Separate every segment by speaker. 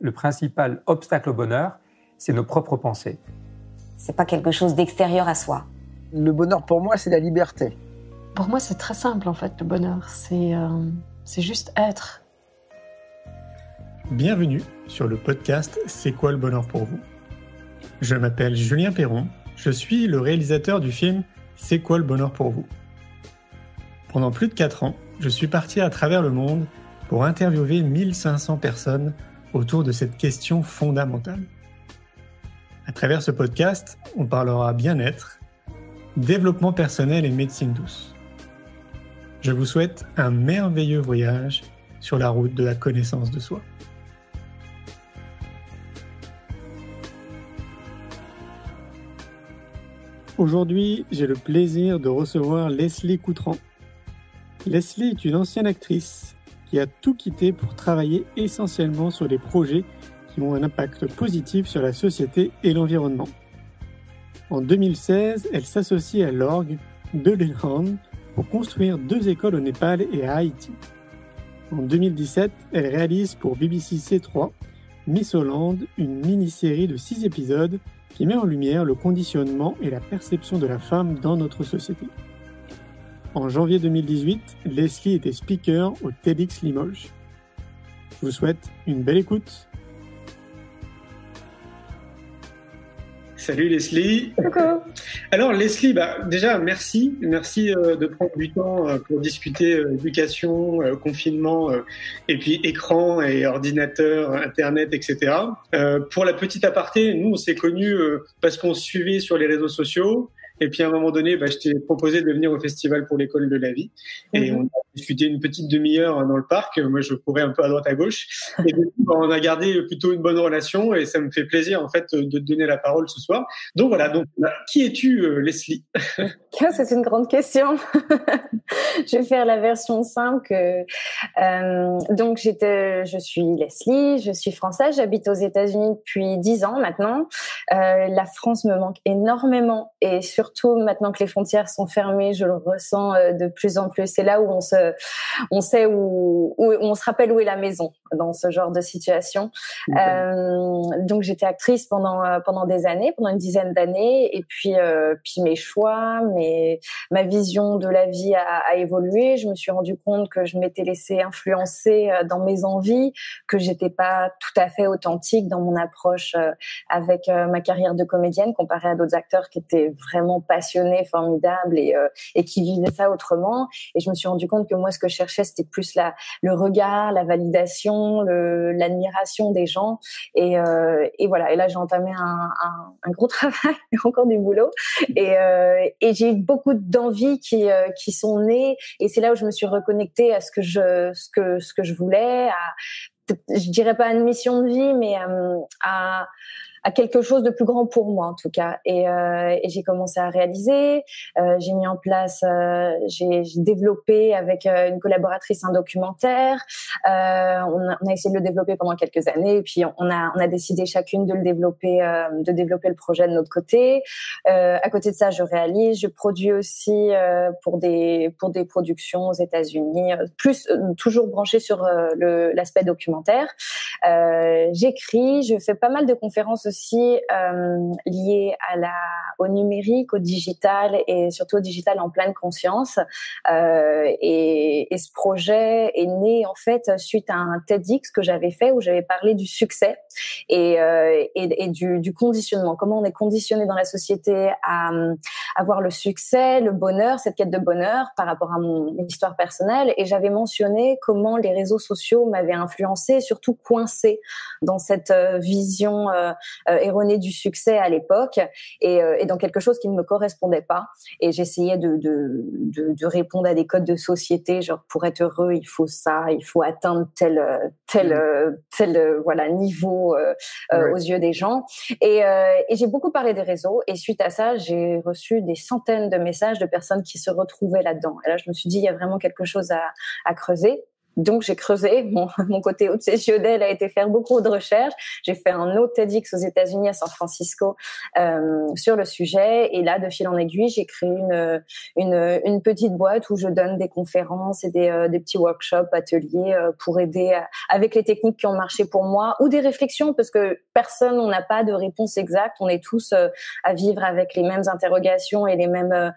Speaker 1: le principal obstacle au bonheur, c'est nos propres pensées.
Speaker 2: C'est pas quelque chose d'extérieur à soi.
Speaker 3: Le bonheur pour moi, c'est la liberté.
Speaker 4: Pour moi, c'est très simple en fait, le bonheur. C'est juste être.
Speaker 5: Bienvenue sur le podcast C'est quoi le bonheur pour vous ? Je m'appelle Julien Perron, je suis le réalisateur du film C'est quoi le bonheur pour vous ? Pendant plus de 4 ans, je suis parti à travers le monde pour interviewer 1500 personnes autour de cette question fondamentale. À travers ce podcast, on parlera bien-être, développement personnel et médecine douce. Je vous souhaite un merveilleux voyage sur la route de la connaissance de soi. Aujourd'hui, j'ai le plaisir de recevoir Leslie Coutran. Leslie est une ancienne actrice qui a tout quitté pour travailler essentiellement sur des projets qui ont un impact positif sur la société et l'environnement. En 2016, elle s'associe à l'orgue de l'Ilhan pour construire 2 écoles au Népal et à Haïti. En 2017, elle réalise pour BBC C3 Miss Hollande, une mini-série de 6 épisodes qui met en lumière le conditionnement et la perception de la femme dans notre société. En janvier 2018, Leslie était speaker au TEDx Limoges. Je vous souhaite une belle écoute. Salut Leslie.
Speaker 6: Coucou.
Speaker 5: Alors Leslie, déjà merci de prendre du temps pour discuter éducation, confinement et puis écran et ordinateur, internet, etc. Pour la petite aparté, nous on s'est connus parce qu'on se suivait sur les réseaux sociaux. Et puis à un moment donné, je t'ai proposé de venir au festival pour l'école de la vie. Et on a discuté une petite demi-heure dans le parc. Moi, je courais un peu à droite à gauche. Et du coup, on a gardé plutôt une bonne relation. Et ça me fait plaisir, en fait, de te donner la parole ce soir. Donc voilà. Donc, qui es-tu, Leslie ?
Speaker 6: C'est une grande question. Je vais faire la version simple. Donc, je suis Leslie. Je suis française. J'habite aux États-Unis depuis 10 ans maintenant. La France me manque énormément. Et surtout maintenant que les frontières sont fermées, je le ressens de plus en plus. C'est là où on sait où on se rappelle où est la maison dans ce genre de situation. Donc j'étais actrice pendant des années, pendant une dizaine d'années, et puis mes choix, ma vision de la vie a évolué. Je me suis rendu compte que je m'étais laissée influencer dans mes envies, que j'étais pas tout à fait authentique dans mon approche avec ma carrière de comédienne comparée à d'autres acteurs qui étaient vraiment passionnés, formidables et qui vivaient ça autrement. Et je me suis rendu compte que moi, ce que je cherchais, c'était plus le regard, la validation, l'admiration des gens. Et voilà. Et là, j'ai entamé un gros travail, encore du boulot. Et j'ai eu beaucoup d'envies qui sont nées. Et c'est là où je me suis reconnectée à ce que je voulais, je dirais pas à une mission de vie, mais à quelque chose de plus grand pour moi en tout cas. Et j'ai commencé à réaliser. J'ai mis en place, j'ai développé avec une collaboratrice un documentaire. On a essayé de le développer pendant quelques années, et puis on a décidé chacune de développer le projet de notre côté. À côté de ça, je réalise, je produis aussi pour des productions aux États-Unis, plus toujours branchée sur l'aspect documentaire. J'écris, je fais pas mal de conférences aussi liées au numérique, au digital et surtout au digital en pleine conscience. Et ce projet est né en fait suite à un TEDx que j'avais fait où j'avais parlé du succès et du conditionnement. Comment on est conditionné dans la société à avoir le succès, le bonheur, cette quête de bonheur par rapport à mon histoire personnelle. Et j'avais mentionné comment les réseaux sociaux m'avaient influencé et surtout coincé dans cette vision erronée du succès à l'époque et dans quelque chose qui ne me correspondait pas. Et j'essayais de répondre à des codes de société, genre pour être heureux, il faut ça, il faut atteindre tel niveau aux yeux des gens. Et j'ai beaucoup parlé des réseaux. Et suite à ça, j'ai reçu des centaines de messages de personnes qui se retrouvaient là-dedans. Et là, je me suis dit, il y a vraiment quelque chose à creuser. Donc, j'ai creusé. Mon côté obsessionnel a été faire beaucoup de recherches. J'ai fait un autre TEDx aux États-Unis, à San Francisco, sur le sujet. Et là, de fil en aiguille, j'ai créé une petite boîte où je donne des conférences et des petits workshops, ateliers pour aider avec les techniques qui ont marché pour moi, ou des réflexions, parce que personne, on n'a pas de réponse exacte. On est tous à vivre avec les mêmes interrogations et les mêmes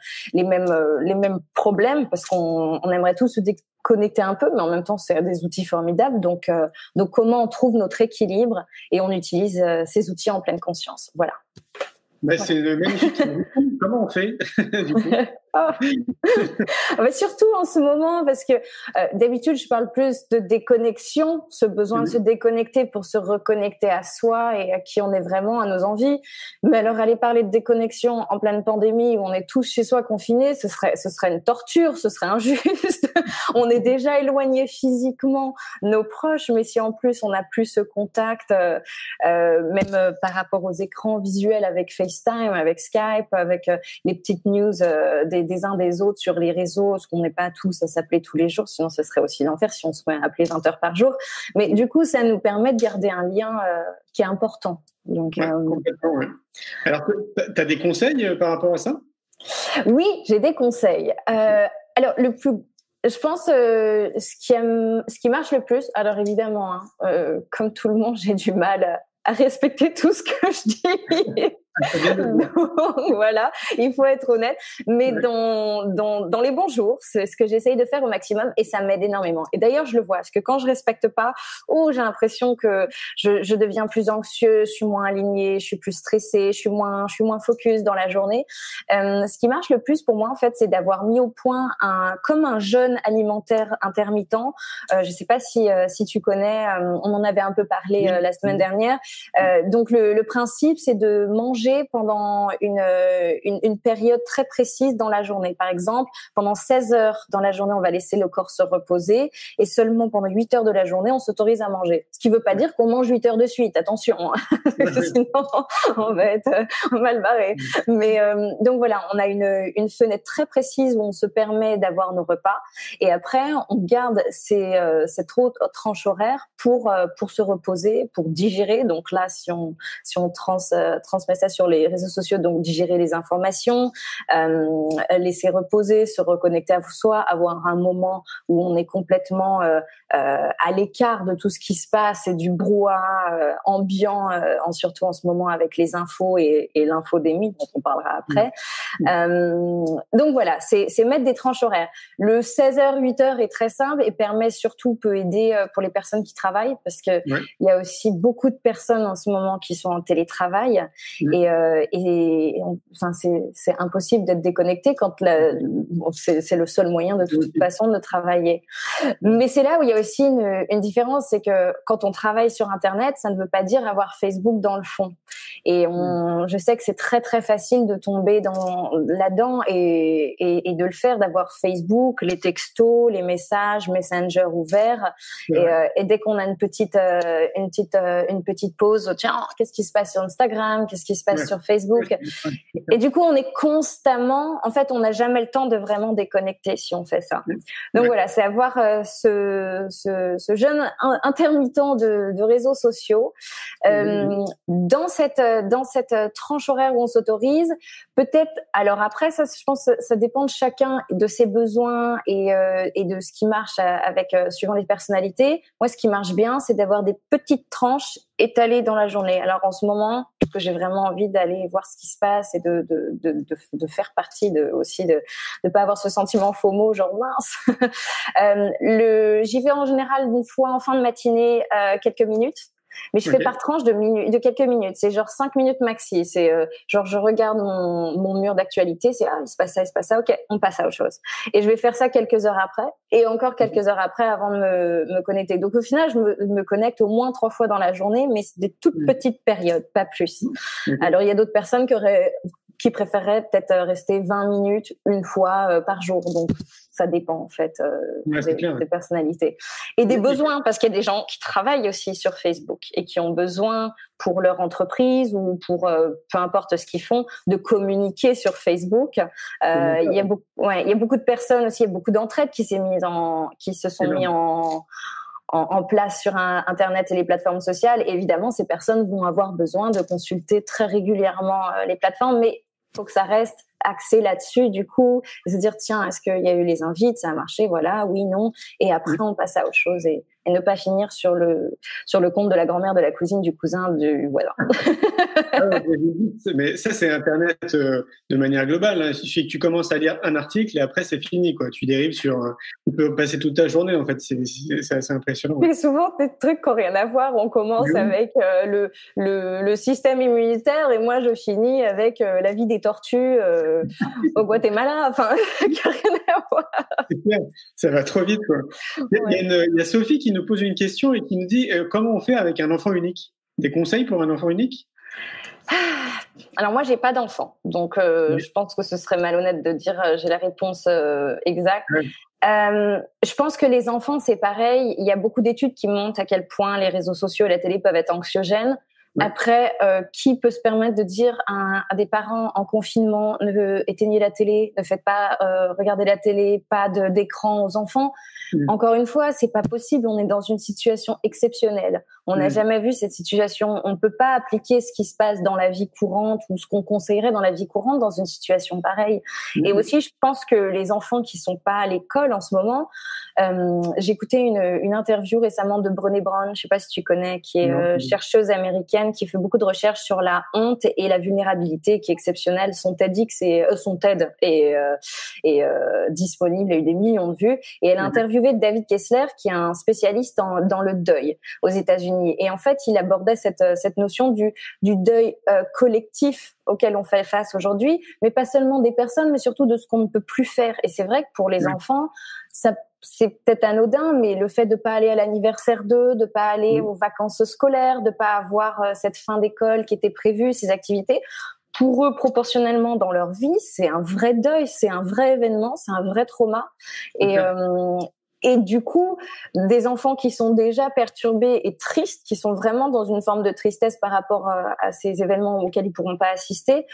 Speaker 6: problèmes, parce qu'on aimerait tous se déconnecter un peu, mais en même temps, c'est des outils formidables. Donc, comment on trouve notre équilibre et on utilise ces outils en pleine conscience. Voilà.
Speaker 7: Voilà. C'est magnifique. Comment on fait du coup?
Speaker 6: Mais surtout en ce moment, parce que d'habitude, je parle plus de déconnexion, ce besoin de se déconnecter pour se reconnecter à soi et à qui on est vraiment, à nos envies. Mais alors, aller parler de déconnexion en pleine pandémie où on est tous chez soi confinés, ce serait une torture, ce serait injuste. On est déjà éloigné physiquement nos proches, mais si en plus on n'a plus ce contact, même par rapport aux écrans visuels avec FaceTime, avec Skype, avec les petites news des uns des autres sur les réseaux, ce qu'on n'est pas tous à s'appeler tous les jours, sinon ce serait aussi l'enfer si on se met à appeler 20 heures par jour. Mais du coup, ça nous permet de garder un lien qui est important. Donc,
Speaker 7: complètement, ouais. Alors, tu as des conseils par rapport à ça?
Speaker 6: Oui, j'ai des conseils. Alors, je pense ce qui marche le plus, alors évidemment, comme tout le monde, j'ai du mal à respecter tout ce que je dis. Donc, voilà, il faut être honnête, mais dans les bons jours, c'est ce que j'essaye de faire au maximum et ça m'aide énormément. Et d'ailleurs, je le vois, parce que quand je respecte pas, j'ai l'impression que je deviens plus anxieuse, je suis moins alignée, je suis plus stressée, je suis moins focus dans la journée. Ce qui marche le plus pour moi, en fait, c'est d'avoir mis au point comme un jeûne alimentaire intermittent. Je sais pas si tu connais, on en avait un peu parlé la semaine dernière. Donc le principe, c'est de manger pendant une période très précise dans la journée. Par exemple, pendant 16 heures dans la journée, on va laisser le corps se reposer et seulement pendant 8 heures de la journée, on s'autorise à manger. Ce qui veut pas dire qu'on mange 8 heures de suite, attention, sinon on va être mal barré. Mais donc voilà, on a une fenêtre très précise où on se permet d'avoir nos repas et après, on garde cette autre tranche horaire pour se reposer, pour digérer. Donc là, si on transmet ça sur les réseaux sociaux, donc digérer les informations, laisser reposer, se reconnecter à soi, avoir un moment où on est complètement à l'écart de tout ce qui se passe et du brouhaha ambiant, surtout en ce moment avec les infos et l'infodémie dont on parlera après. Donc voilà, c'est mettre des tranches horaires. Le 16h, 8h est très simple et peut aider pour les personnes qui travaillent parce que il y a aussi beaucoup de personnes en ce moment qui sont en télétravail enfin c'est impossible d'être déconnecté quand c'est le seul moyen de toute façon de travailler. Mais c'est là où il y a aussi une différence, c'est que quand on travaille sur Internet, ça ne veut pas dire avoir Facebook dans le fond. Et je sais que c'est très très facile de tomber là-dedans et de le faire, d'avoir Facebook, les textos, les messages, Messenger ouverts. Et dès qu'on a une petite pause, tiens, qu'est-ce qui se passe sur Instagram, qu'est-ce qui se passe sur Facebook. Et du coup, on est constamment, en fait, on n'a jamais le temps de vraiment déconnecter si on fait ça. Donc voilà, c'est avoir ce jeûne intermittent de réseaux sociaux dans cette tranche horaire où on s'autorise. Peut-être, alors après, ça, je pense, ça dépend de chacun, de ses besoins et de ce qui marche suivant les personnalités. Moi, ce qui marche bien, c'est d'avoir des petites tranches étalées dans la journée. Alors en ce moment, parce que j'ai vraiment envie d'aller voir ce qui se passe et de faire partie aussi de pas avoir ce sentiment FOMO, genre mince. J'y vais en général une fois en fin de matinée, quelques minutes. Mais je fais par tranche de quelques minutes. C'est genre 5 minutes maxi. C'est genre je regarde mon mur d'actualité. C'est il se passe ça. Ok, on passe à autre chose. Et je vais faire ça quelques heures après et encore quelques heures après avant de me connecter. Donc au final, je me connecte au moins 3 fois dans la journée, mais c'est des toutes petites périodes, pas plus. Alors il y a d'autres personnes qui auraient qui préféreraient peut-être rester 20 minutes une fois par jour. Donc, ça dépend en fait des personnalités et des besoins, parce qu'il y a des gens qui travaillent aussi sur Facebook et qui ont besoin pour leur entreprise ou pour peu importe ce qu'ils font de communiquer sur Facebook. Il y a beaucoup de personnes aussi, il y a beaucoup d'entraide qui se sont mis en place sur Internet et les plateformes sociales. Et évidemment, ces personnes vont avoir besoin de consulter très régulièrement les plateformes, mais il faut que ça reste axé là-dessus, du coup, et se dire, tiens, est-ce qu'il y a eu les invites, ça a marché, voilà, oui, non, et après, on passe à autre chose, et ne pas finir sur le compte de la grand-mère, de la cousine, du cousin, du voilà.
Speaker 7: Mais ça, c'est Internet de manière globale, hein. Il suffit que tu commences à lire un article et après, c'est fini, quoi. Tu dérives tu peux passer toute ta journée, en fait. C'est assez impressionnant.
Speaker 6: Mais souvent, des trucs qui n'ont rien à voir. On commence avec le système immunitaire et moi, je finis avec la vie des tortues au Guatemala. Enfin, qui n'a rien à voir.
Speaker 7: C'est clair. Ça va trop vite, quoi. Il y a Sophie qui nous pose une question et qui nous dit comment on fait avec un enfant unique? Des conseils pour un enfant unique?
Speaker 6: Alors moi, j'ai pas d'enfant, donc je pense que ce serait malhonnête de dire j'ai la réponse exacte. Oui. Je pense que les enfants, c'est pareil. Il y a beaucoup d'études qui montrent à quel point les réseaux sociaux et la télé peuvent être anxiogènes. Oui. Après, qui peut se permettre de dire à des parents en confinement, éteignez la télé, ne faites pas regarder la télé, pas d'écran aux enfants. Encore une fois, c'est pas possible. On est dans une situation exceptionnelle. On n'a jamais vu cette situation. On ne peut pas appliquer ce qui se passe dans la vie courante ou ce qu'on conseillerait dans la vie courante dans une situation pareille. Et aussi, je pense que les enfants qui sont pas à l'école en ce moment, j'ai écouté une interview récemment de Brené Brown, je sais pas si tu connais, qui est chercheuse américaine qui fait beaucoup de recherches sur la honte et la vulnérabilité, qui est exceptionnelle. Son TEDx son TED est disponible, il a eu des millions de vues. Et elle a interviewé David Kessler, qui est un spécialiste dans le deuil aux États-Unis. Et en fait, il abordait cette notion du deuil collectif auquel on fait face aujourd'hui, mais pas seulement des personnes, mais surtout de ce qu'on ne peut plus faire. Et c'est vrai que pour les enfants, ça, c'est peut-être anodin, mais le fait de pas aller à l'anniversaire d'eux, de pas aller aux vacances scolaires, de pas avoir cette fin d'école qui était prévue, ces activités, pour et dans leur vie, c'est un vrai deuil, c'est un vrai événement, c'est un vrai trauma. Et du coup, des enfants qui sont déjà perturbés et tristes, qui sont vraiment dans une forme de tristesse par rapport à ces événements auxquels ils pourront pas assister,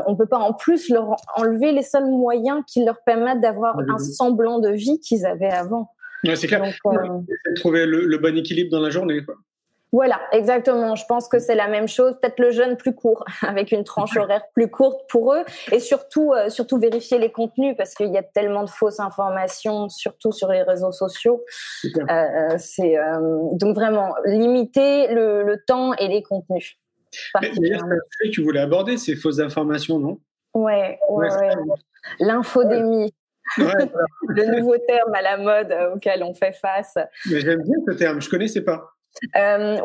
Speaker 6: on peut pas en plus leur enlever les seuls moyens qui leur permettent d'avoir un semblant de vie qu'ils avaient avant.
Speaker 7: Ouais, c'est clair. Donc, trouver le bon équilibre dans la journée, quoi.
Speaker 6: Voilà, exactement. Je pense que c'est la même chose. Peut-être le jeûne plus court, avec une tranche horaire plus courte pour eux, et surtout vérifier les contenus, parce qu'il y a tellement de fausses informations, surtout sur les réseaux sociaux. Donc vraiment limiter le temps et les contenus.
Speaker 7: D'ailleurs, c'est un sujet que tu voulais aborder, ces fausses informations, non?
Speaker 6: Ouais. L'infodémie. Le nouveau terme à la mode auquel on fait face.
Speaker 7: Mais j'aime bien ce terme. Je connaissais pas.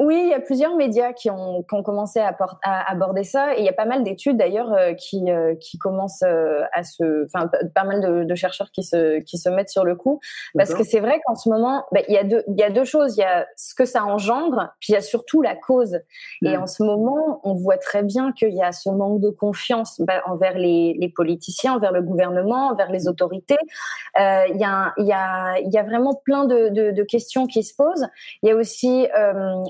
Speaker 6: Oui, il y a plusieurs médias qui ont commencé à aborder ça, et il y a pas mal d'études d'ailleurs qui commencent pas mal de chercheurs qui se mettent sur le coup, parce que c'est vrai qu'en ce moment, il y a deux choses. Il y a ce que ça engendre, puis il y a surtout la cause. Et en ce moment, on voit très bien qu'il y a ce manque de confiance envers les politiciens, envers le gouvernement, envers les autorités. Il y a vraiment plein de questions qui se posent. Il y a aussi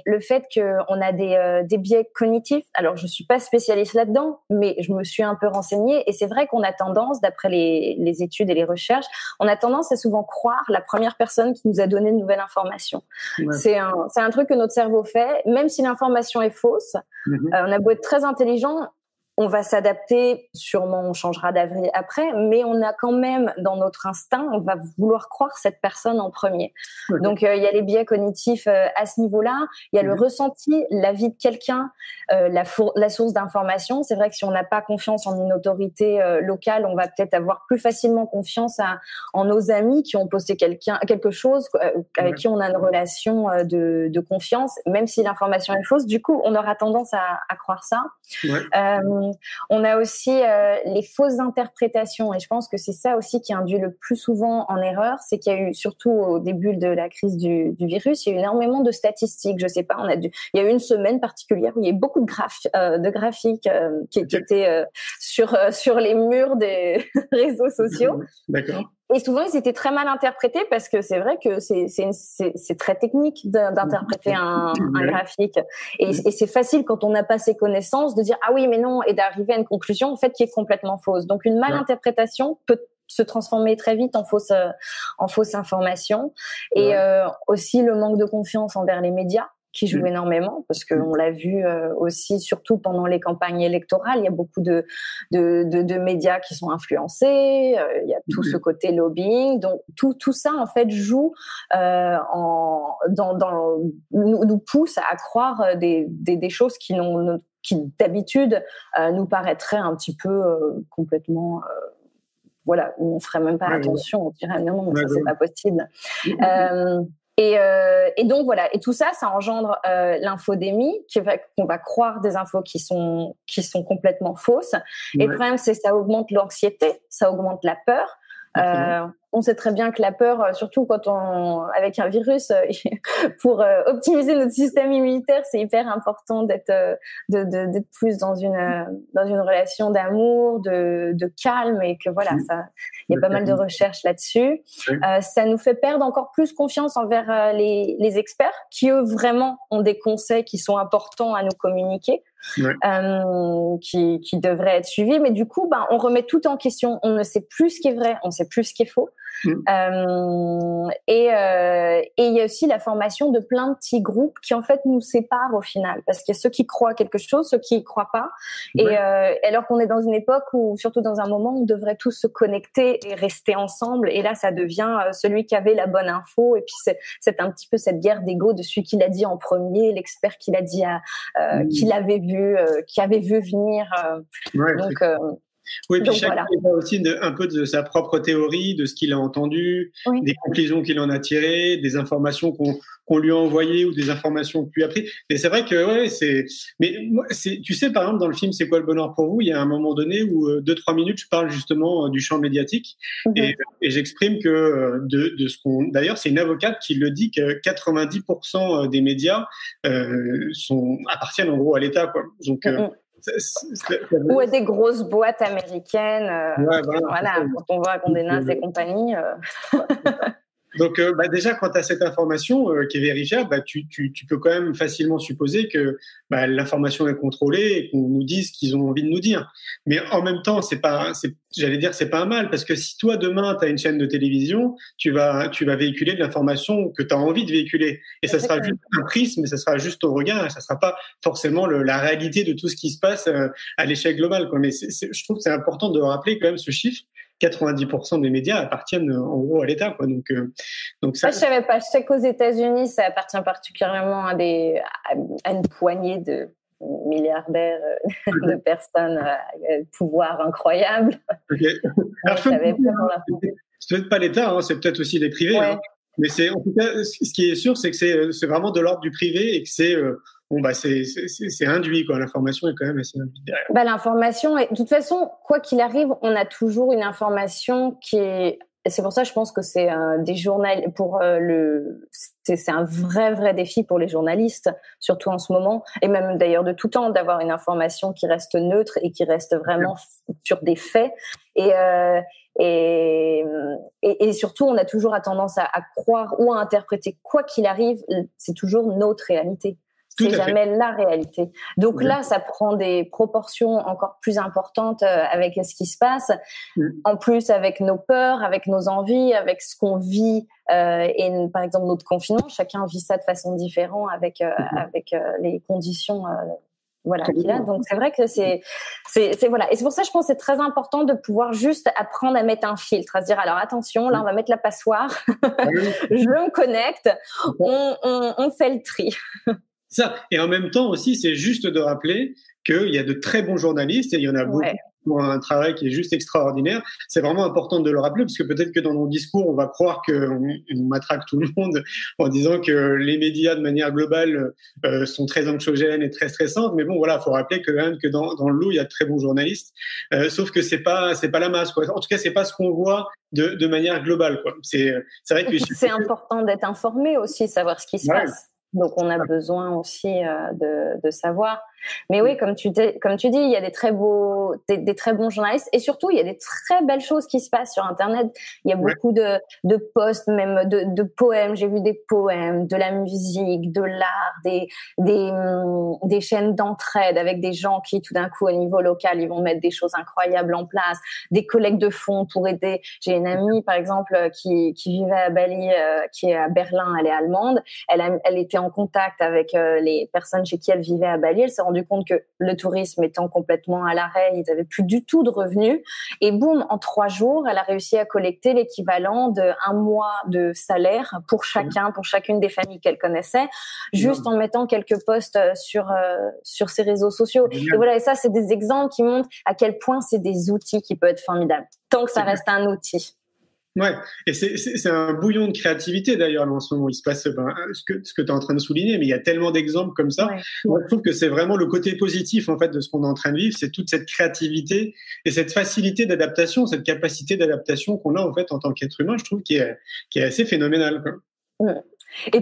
Speaker 6: le fait qu'on a des biais cognitifs. Alors, je suis pas spécialiste là-dedans, mais je me suis un peu renseignée, et c'est vrai qu'on a tendance, d'après les études et les recherches, on a tendance à souvent croire la première personne qui nous a donné une nouvelle information. Ouais. C'est un truc que notre cerveau fait, même si l'information est fausse. On a beau être très intelligent, on va s'adapter, sûrement on changera d'avis après, mais on a quand même dans notre instinct, on va vouloir croire cette personne en premier. Donc il y a les biais cognitifs à ce niveau-là, il y a le ressenti, l'avis de quelqu'un, la source d'information. C'est vrai que si on n'a pas confiance en une autorité locale, on va peut-être avoir plus facilement confiance en nos amis qui ont posté quelque chose avec qui on a une relation de confiance, même si l'information est fausse. Du coup, on aura tendance à croire ça. on a aussi les fausses interprétations, et je pense que c'est ça aussi qui induit le plus souvent en erreur, c'est qu'il y a eu, surtout au début de la crise du virus, il y a eu énormément de statistiques. Je sais pas, il y a eu une semaine particulière où il y a eu beaucoup de graphiques qui étaient sur les murs des réseaux sociaux.
Speaker 7: D'accord.
Speaker 6: Et souvent, ils étaient très mal interprétés parce que c'est vrai que c'est très technique d'interpréter un graphique. Et c'est facile quand on n'a pas ces connaissances de dire « Ah oui, mais non », et d'arriver à une conclusion en fait qui est complètement fausse. Donc, une malinterprétation peut se transformer très vite en fausse information. Et aussi le manque de confiance envers les médias, qui joue énormément, parce qu'on l'a vu aussi, surtout pendant les campagnes électorales, il y a beaucoup de médias qui sont influencés, il y a tout ce côté lobbying, donc tout ça en fait joue nous pousse à croire des choses qui d'habitude nous paraîtraient un petit peu complètement voilà, où on ferait même pas attention, on dirait non, ça c'est pas possible. Et donc voilà, et tout ça engendre l'infodémie, qu'on va croire des infos qui sont complètement fausses. Et le problème, c'est que ça augmente l'anxiété, ça augmente la peur. On sait très bien que la peur, surtout avec un virus, pour optimiser notre système immunitaire, c'est hyper important d'être plus dans une relation d'amour, de calme, et que voilà, il y a pas mal de recherches là-dessus. Ça nous fait perdre encore plus confiance envers les experts, qui eux vraiment ont des conseils qui sont importants à nous communiquer. Qui devraient être suivis, mais du coup, on remet tout en question. On ne sait plus ce qui est vrai, on ne sait plus ce qui est faux. Et il y a aussi la formation de plein de petits groupes qui en fait nous séparent au final, parce qu'il y a ceux qui croient à quelque chose, ceux qui y croient pas. Et alors qu'on est dans une époque où, surtout dans un moment où on devrait tous se connecter et rester ensemble, et là ça devient celui qui avait la bonne info, et puis c'est un petit peu cette guerre d'ego de celui qui l'a dit en premier, l'expert qui l'a dit qui l'avait vu, qui avait vu venir. Donc
Speaker 7: oui, puis
Speaker 6: donc,
Speaker 7: chacun a aussi un peu de sa propre théorie, de ce qu'il a entendu, des conclusions qu'il en a tirées, des informations qu'on lui a envoyées ou des informations que lui a prises. Et c'est vrai que mais moi, tu sais, par exemple, dans le film C'est quoi le bonheur pour vous, il y a un moment donné où 2-3 minutes, je parle justement du champ médiatique et j'exprime que de ce qu'on. D'ailleurs, c'est une avocate qui le dit, que 90% des médias appartiennent en gros à l'État, quoi. Donc
Speaker 6: ou à des grosses boîtes américaines. Voilà, quand on voit Condé Nast et compagnie.
Speaker 7: Donc, déjà, quand tu as cette information qui est vérifiable, tu peux quand même facilement supposer que l'information est contrôlée et qu'on nous dise ce qu'ils ont envie de nous dire. Mais en même temps, c'est pas un mal, parce que si toi, demain, tu as une chaîne de télévision, tu vas véhiculer de l'information que tu as envie de véhiculer. Et ça sera juste un prisme, ça sera juste ton regard, et ça sera pas forcément la réalité de tout ce qui se passe à l'échelle globale, quoi. Mais je trouve que c'est important de rappeler quand même ce chiffre. 90% des médias appartiennent en gros à l'État, quoi. Donc ça.
Speaker 6: Je savais pas. Je sais qu'aux États-Unis, ça appartient particulièrement à une poignée de milliardaires, de personnes à pouvoir incroyable.
Speaker 7: Alors, c'est peut-être pas l'État, hein, c'est peut-être aussi les privés. Hein. Mais en tout cas, ce qui est sûr, c'est que c'est vraiment de l'ordre du privé, et que c'est induit, quoi. L'information est quand même assez induite derrière.
Speaker 6: L'information, de toute façon, quoi qu'il arrive, on a toujours une information qui est. C'est pour ça, je pense que c'est des journalistes c'est un vrai défi pour les journalistes, surtout en ce moment, et même d'ailleurs de tout temps, d'avoir une information qui reste neutre et qui reste vraiment sur des faits. Et surtout, on a toujours tendance à croire ou à interpréter, quoi qu'il arrive, c'est toujours notre réalité. C'est jamais la réalité. Donc là, ça prend des proportions encore plus importantes avec ce qui se passe. En plus, avec nos peurs, avec nos envies, avec ce qu'on vit, et par exemple notre confinement, chacun vit ça de façon différente avec les conditions qu'il a. Donc c'est vrai que c'est voilà. Et c'est pour ça, je pense que c'est très important de pouvoir juste apprendre à mettre un filtre, à se dire alors attention, là on va mettre la passoire, je me connecte, on fait le tri.
Speaker 7: Ça. Et en même temps aussi, c'est juste de rappeler qu'il y a de très bons journalistes, et il y en a beaucoup pour un travail qui est juste extraordinaire. C'est vraiment important de le rappeler parce que peut-être que dans nos discours, on va croire qu'on matraque tout le monde en disant que les médias de manière globale sont très anxiogènes et très stressantes. Mais bon, voilà, faut rappeler que même que dans le lot, il y a de très bons journalistes. Sauf que c'est pas la masse, quoi. En tout cas, c'est pas ce qu'on voit de manière globale, quoi. C'est vrai que
Speaker 6: c'est important d'être informé aussi, savoir ce qui se passe. Donc, on a besoin aussi de savoir. Mais oui, comme tu dis, il y a des très bons journalistes et surtout, il y a des très belles choses qui se passent sur Internet. Il y a beaucoup de posts, même de poèmes. J'ai vu des poèmes, de la musique, de l'art, des chaînes d'entraide avec des gens qui, tout d'un coup, au niveau local, ils vont mettre des choses incroyables en place, des collectes de fonds pour aider. J'ai une amie, par exemple, qui vivait à Bali, qui est à Berlin, elle est allemande. Elle était en contact avec les personnes chez qui elle vivait à Bali. Elle s'est rendu compte que le tourisme étant complètement à l'arrêt, ils n'avaient plus du tout de revenus. Et boum, en 3 jours, elle a réussi à collecter l'équivalent d'1 mois de salaire pour chacune des familles qu'elle connaissait, juste en mettant quelques posts sur ses réseaux sociaux. Et voilà, et ça, c'est des exemples qui montrent à quel point c'est des outils qui peuvent être formidables, tant que ça reste un outil.
Speaker 7: Ouais, et c'est un bouillon de créativité d'ailleurs là, en ce moment. Il se passe ce que tu es en train de souligner, mais il y a tellement d'exemples comme ça. Ouais. Moi, je trouve que c'est vraiment le côté positif en fait de ce qu'on est en train de vivre, c'est toute cette créativité et cette facilité d'adaptation, cette capacité d'adaptation qu'on a en fait en tant qu'être humain. Je trouve qui est assez phénoménale, quoi.
Speaker 6: Ouais. Et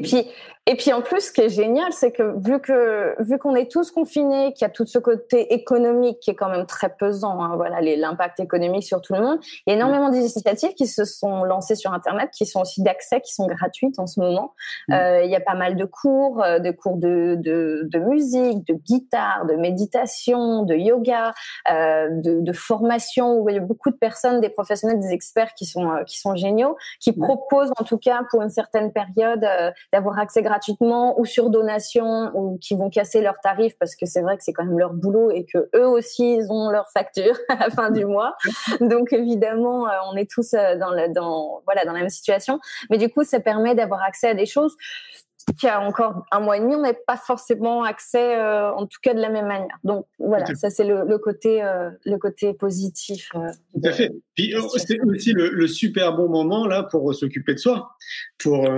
Speaker 6: puis en plus, ce qui est génial, c'est que vu qu'on est tous confinés, qu'il y a tout ce côté économique qui est quand même très pesant, hein, voilà, l'impact économique sur tout le monde. Il y a énormément d'initiatives qui se sont lancées sur Internet, qui sont aussi d'accès, qui sont gratuites en ce moment. Il y a pas mal de cours de musique, de guitare, de méditation, de yoga, de formation, où il y a beaucoup de personnes, des professionnels, des experts qui sont géniaux, qui proposent en tout cas pour une certaine période d'avoir accès gratuitement ou sur donation, ou qui vont casser leurs tarifs parce que c'est vrai que c'est quand même leur boulot et que eux aussi ils ont leur facture à la fin du mois. Donc évidemment on est tous dans la même situation, mais du coup ça permet d'avoir accès à des choses qu'il y a encore 1 mois et demi, on n'avait pas forcément accès, en tout cas de la même manière. Donc voilà, ça c'est le côté positif.
Speaker 7: Tout à fait. Puis c'est aussi le super bon moment là pour s'occuper de soi, pour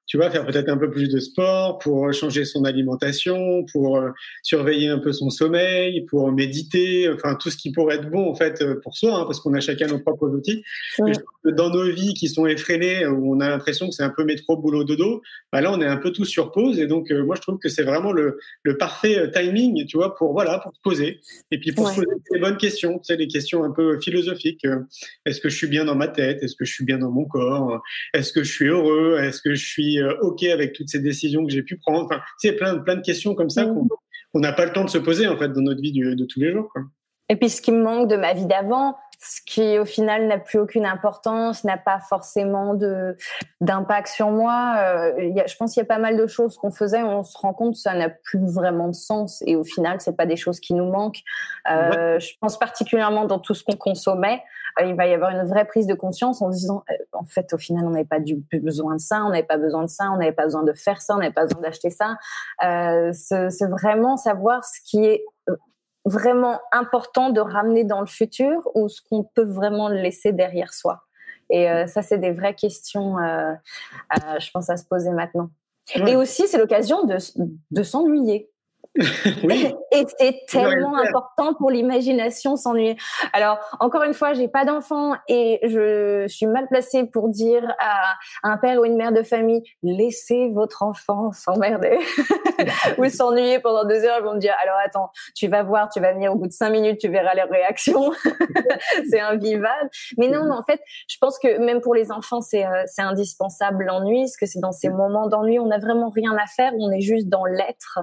Speaker 7: tu vois, faire peut-être un peu plus de sport, pour changer son alimentation, pour surveiller un peu son sommeil, pour méditer, enfin tout ce qui pourrait être bon en fait pour soi, hein, parce qu'on a chacun nos propres outils. Mais je trouve que dans nos vies qui sont effrénées, où on a l'impression que c'est un peu métro boulot dodo, bah là on est un peu tous sur pause, et donc moi je trouve que c'est vraiment le parfait timing, tu vois, pour se poser, et puis pour se poser les bonnes questions, tu sais, les questions un peu philosophiques. Est-ce que je suis bien dans ma tête? Est-ce que je suis bien dans mon corps? Est-ce que je suis heureux? Est-ce que je suis OK avec toutes ces décisions que j'ai pu prendre? Enfin, c'est plein de questions comme ça qu'on n'a pas le temps de se poser en fait dans notre vie de tous les jours, quoi.
Speaker 6: Et puis ce qui me manque de ma vie d'avant, ce qui au final n'a plus aucune importance, n'a pas forcément d'impact sur moi. Je pense qu'il y a pas mal de choses qu'on faisait, on se rend compte que ça n'a plus vraiment de sens, et au final c'est pas des choses qui nous manquent. Je pense particulièrement dans tout ce qu'on consommait, il va y avoir une vraie prise de conscience en se disant en fait au final on n'avait pas besoin de ça, on n'avait pas besoin de ça, on n'avait pas besoin de faire ça, on n'avait pas besoin d'acheter ça. C'est vraiment savoir ce qui est vraiment important de ramener dans le futur, ou ce qu'on peut vraiment laisser derrière soi. Et ça, c'est des vraies questions, je pense, à se poser maintenant. Et aussi, c'est l'occasion de s'ennuyer.
Speaker 7: Oui.
Speaker 6: Et c'est tellement important pour l'imagination, s'ennuyer. Alors, encore une fois, j'ai pas d'enfant et je suis mal placée pour dire à un père ou une mère de famille, laissez votre enfant s'emmerder ou s'ennuyer pendant 2 heures. Ils vont me dire, alors attends, tu vas voir, tu vas venir au bout de 5 minutes, tu verras leur réaction. C'est invivable. Mais non, en fait, je pense que même pour les enfants, c'est indispensable l'ennui, parce que c'est dans ces moments d'ennui, on n'a vraiment rien à faire, on est juste dans l'être.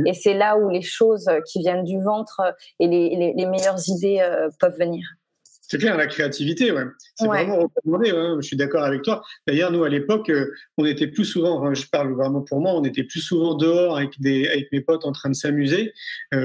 Speaker 6: Et c'est là où les choses qui viennent du ventre et les meilleures idées peuvent venir.
Speaker 7: C'est clair, la créativité, ouais. C'est vraiment recommandé, ouais. Je suis d'accord avec toi. D'ailleurs, nous, à l'époque, on était plus souvent, enfin, je parle vraiment pour moi, on était plus souvent dehors avec mes potes en train de s'amuser,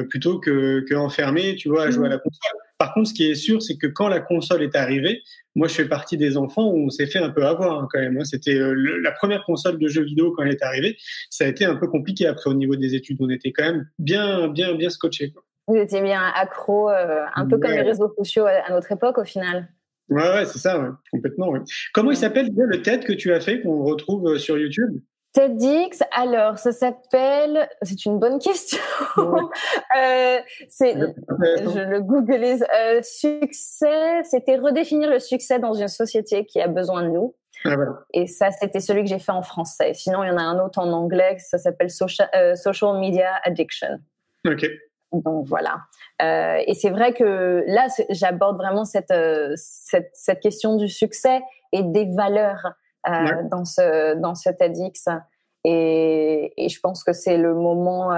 Speaker 7: plutôt que enfermés, tu vois, à jouer à la console. Par contre, ce qui est sûr, c'est que quand la console est arrivée, moi, je fais partie des enfants où on s'est fait un peu avoir, hein, quand même. C'était la première console de jeux vidéo quand elle est arrivée. Ça a été un peu compliqué après au niveau des études. On était quand même bien scotchés, quoi.
Speaker 6: Vous étiez bien accro, un peu comme les réseaux sociaux à notre époque, au final.
Speaker 7: Ouais, c'est ça, ouais, complètement. Ouais. Comment il s'appelle le TED que tu as fait, qu'on retrouve sur YouTube?
Speaker 6: TEDx, alors ça s'appelle, c'est une bonne question. Ouais. Je le googlise. Succès, c'était redéfinir le succès dans une société qui a besoin de nous.
Speaker 7: Ah, voilà.
Speaker 6: Et ça, c'était celui que j'ai fait en français. Sinon, il y en a un autre en anglais, ça s'appelle Social Media Addiction.
Speaker 7: Ok.
Speaker 6: Donc voilà. Et c'est vrai que là, j'aborde vraiment cette question du succès et des valeurs dans ce TEDx. Et je pense que c'est le moment,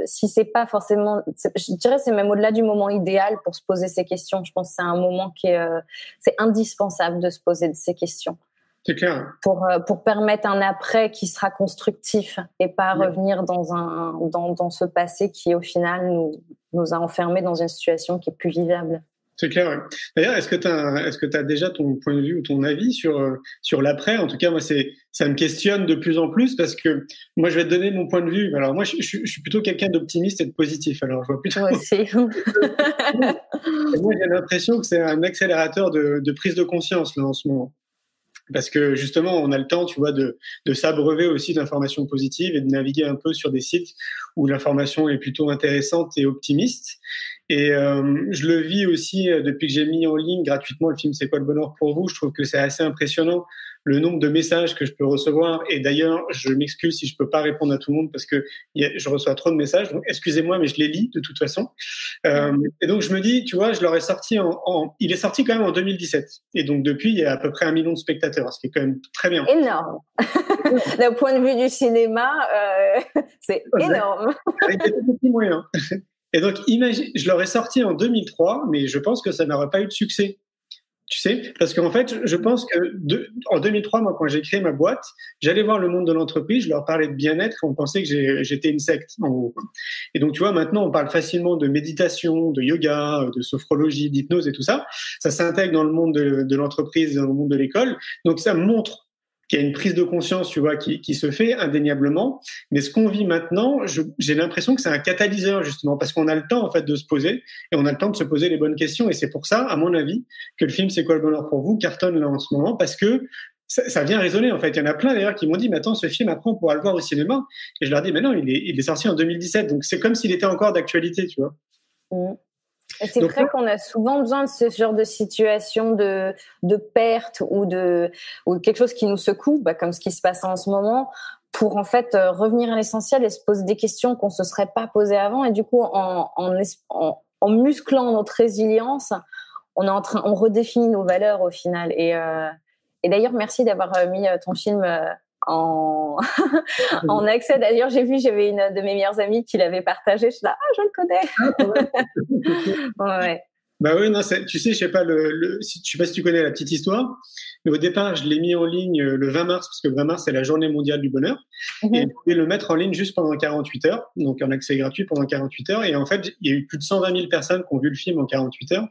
Speaker 6: si c'est pas forcément, je dirais c'est même au-delà du moment idéal pour se poser ces questions. Je pense que c'est un moment c'est indispensable de se poser ces questions.
Speaker 7: C'est clair.
Speaker 6: Pour permettre un après qui sera constructif et pas revenir dans ce passé qui au final nous a enfermés dans une situation qui est plus vivable.
Speaker 7: C'est clair. Ouais. D'ailleurs, est-ce que t'as déjà ton point de vue ou ton avis sur l'après? En tout cas, moi, ça me questionne de plus en plus parce que moi, je vais te donner mon point de vue. Alors moi, je suis plutôt quelqu'un d'optimiste et de positif. Alors, je vois plutôt.
Speaker 6: Moi aussi.
Speaker 7: Moi, j'ai l'impression que c'est un accélérateur de prise de conscience là en ce moment. Parce que justement, on a le temps, tu vois, de s'abreuver aussi d'informations positives et de naviguer un peu sur des sites où l'information est plutôt intéressante et optimiste. Et je le vis aussi depuis que j'ai mis en ligne gratuitement le film C'est quoi le bonheur pour vous. Je trouve que c'est assez impressionnant le nombre de messages que je peux recevoir. Et d'ailleurs, je m'excuse si je peux pas répondre à tout le monde parce que je reçois trop de messages. Donc, excusez-moi, mais je les lis de toute façon. Et donc, je me dis, tu vois, je leur ai sorti il est sorti quand même en 2017. Et donc, depuis, il y a à peu près 1 million de spectateurs, ce qui est quand même très bien.
Speaker 6: Énorme. D'un point de vue du cinéma, c'est énorme.
Speaker 7: Avec des petits moyens. Et donc, imagine, je l'aurais sorti en 2003, mais je pense que ça n'aurait pas eu de succès. Tu sais, parce qu'en fait, je pense que en 2003, moi, quand j'ai créé ma boîte, j'allais voir le monde de l'entreprise, je leur parlais de bien-être, on pensait que j'étais une secte, en gros. Et donc, tu vois, maintenant, on parle facilement de méditation, de yoga, de sophrologie, d'hypnose et tout ça. Ça s'intègre dans le monde de l'entreprise, dans le monde de l'école. Donc, ça montre qu'il y a une prise de conscience, tu vois, qui se fait indéniablement. Mais ce qu'on vit maintenant, j'ai l'impression que c'est un catalyseur, justement, parce qu'on a le temps, en fait, de se poser et on a le temps de se poser les bonnes questions. Et c'est pour ça, à mon avis, que le film C'est quoi le bonheur pour vous cartonne là en ce moment, parce que ça vient résonner, en fait. Il y en a plein, d'ailleurs, qui m'ont dit, mais attends, ce film, après, on pourra le voir au cinéma. Et je leur dis, mais non, il est sorti en 2017. Donc, c'est comme s'il était encore d'actualité, tu vois.
Speaker 6: Et c'est vrai qu'on a souvent besoin de ce genre de situation de perte ou quelque chose qui nous secoue, comme ce qui se passe en ce moment, pour en fait revenir à l'essentiel et se poser des questions qu'on se serait pas posées avant. Et du coup, en musclant notre résilience, on redéfinit nos valeurs au final. Et d'ailleurs, merci d'avoir mis ton film en accès. D'ailleurs, j'avais une de mes meilleures amies qui l'avait partagé. Je suis là, je le connais. Ouais.
Speaker 7: Bah oui, non, tu sais, je sais pas je sais pas si tu connais la petite histoire, mais au départ, je l'ai mis en ligne le 20 mars, parce que le 20 mars, c'est la journée mondiale du bonheur. Et je voulais le mettre en ligne juste pendant 48 heures, donc en accès gratuit pendant 48 heures. Et en fait, il y a eu plus de 120 000 personnes qui ont vu le film en 48 heures.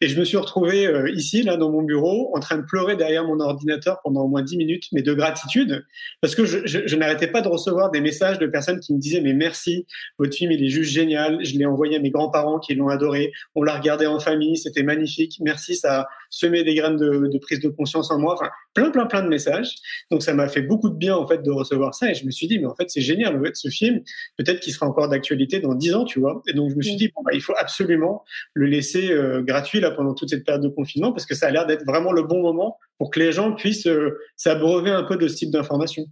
Speaker 7: Et je me suis retrouvé ici, là, dans mon bureau, en train de pleurer derrière mon ordinateur pendant au moins 10 minutes, mais de gratitude, parce que je n'arrêtais pas de recevoir des messages de personnes qui me disaient, mais merci, votre film, il est juste génial. Je l'ai envoyé à mes grands-parents qui l'ont adoré. On l'a regardé en famille, c'était magnifique. Merci, ça a semé des graines de prise de conscience en moi. Enfin, plein de messages. Donc, ça m'a fait beaucoup de bien, en fait, de recevoir ça. Et je me suis dit, mais en fait, c'est génial. En fait, ce film, peut-être qu'il sera encore d'actualité dans 10 ans, tu vois. Et donc, je me suis dit, il faut absolument le laisser gratuit, là, pendant toute cette période de confinement, parce que ça a l'air d'être vraiment le bon moment pour que les gens puissent s'abreuver un peu de ce type d'informations.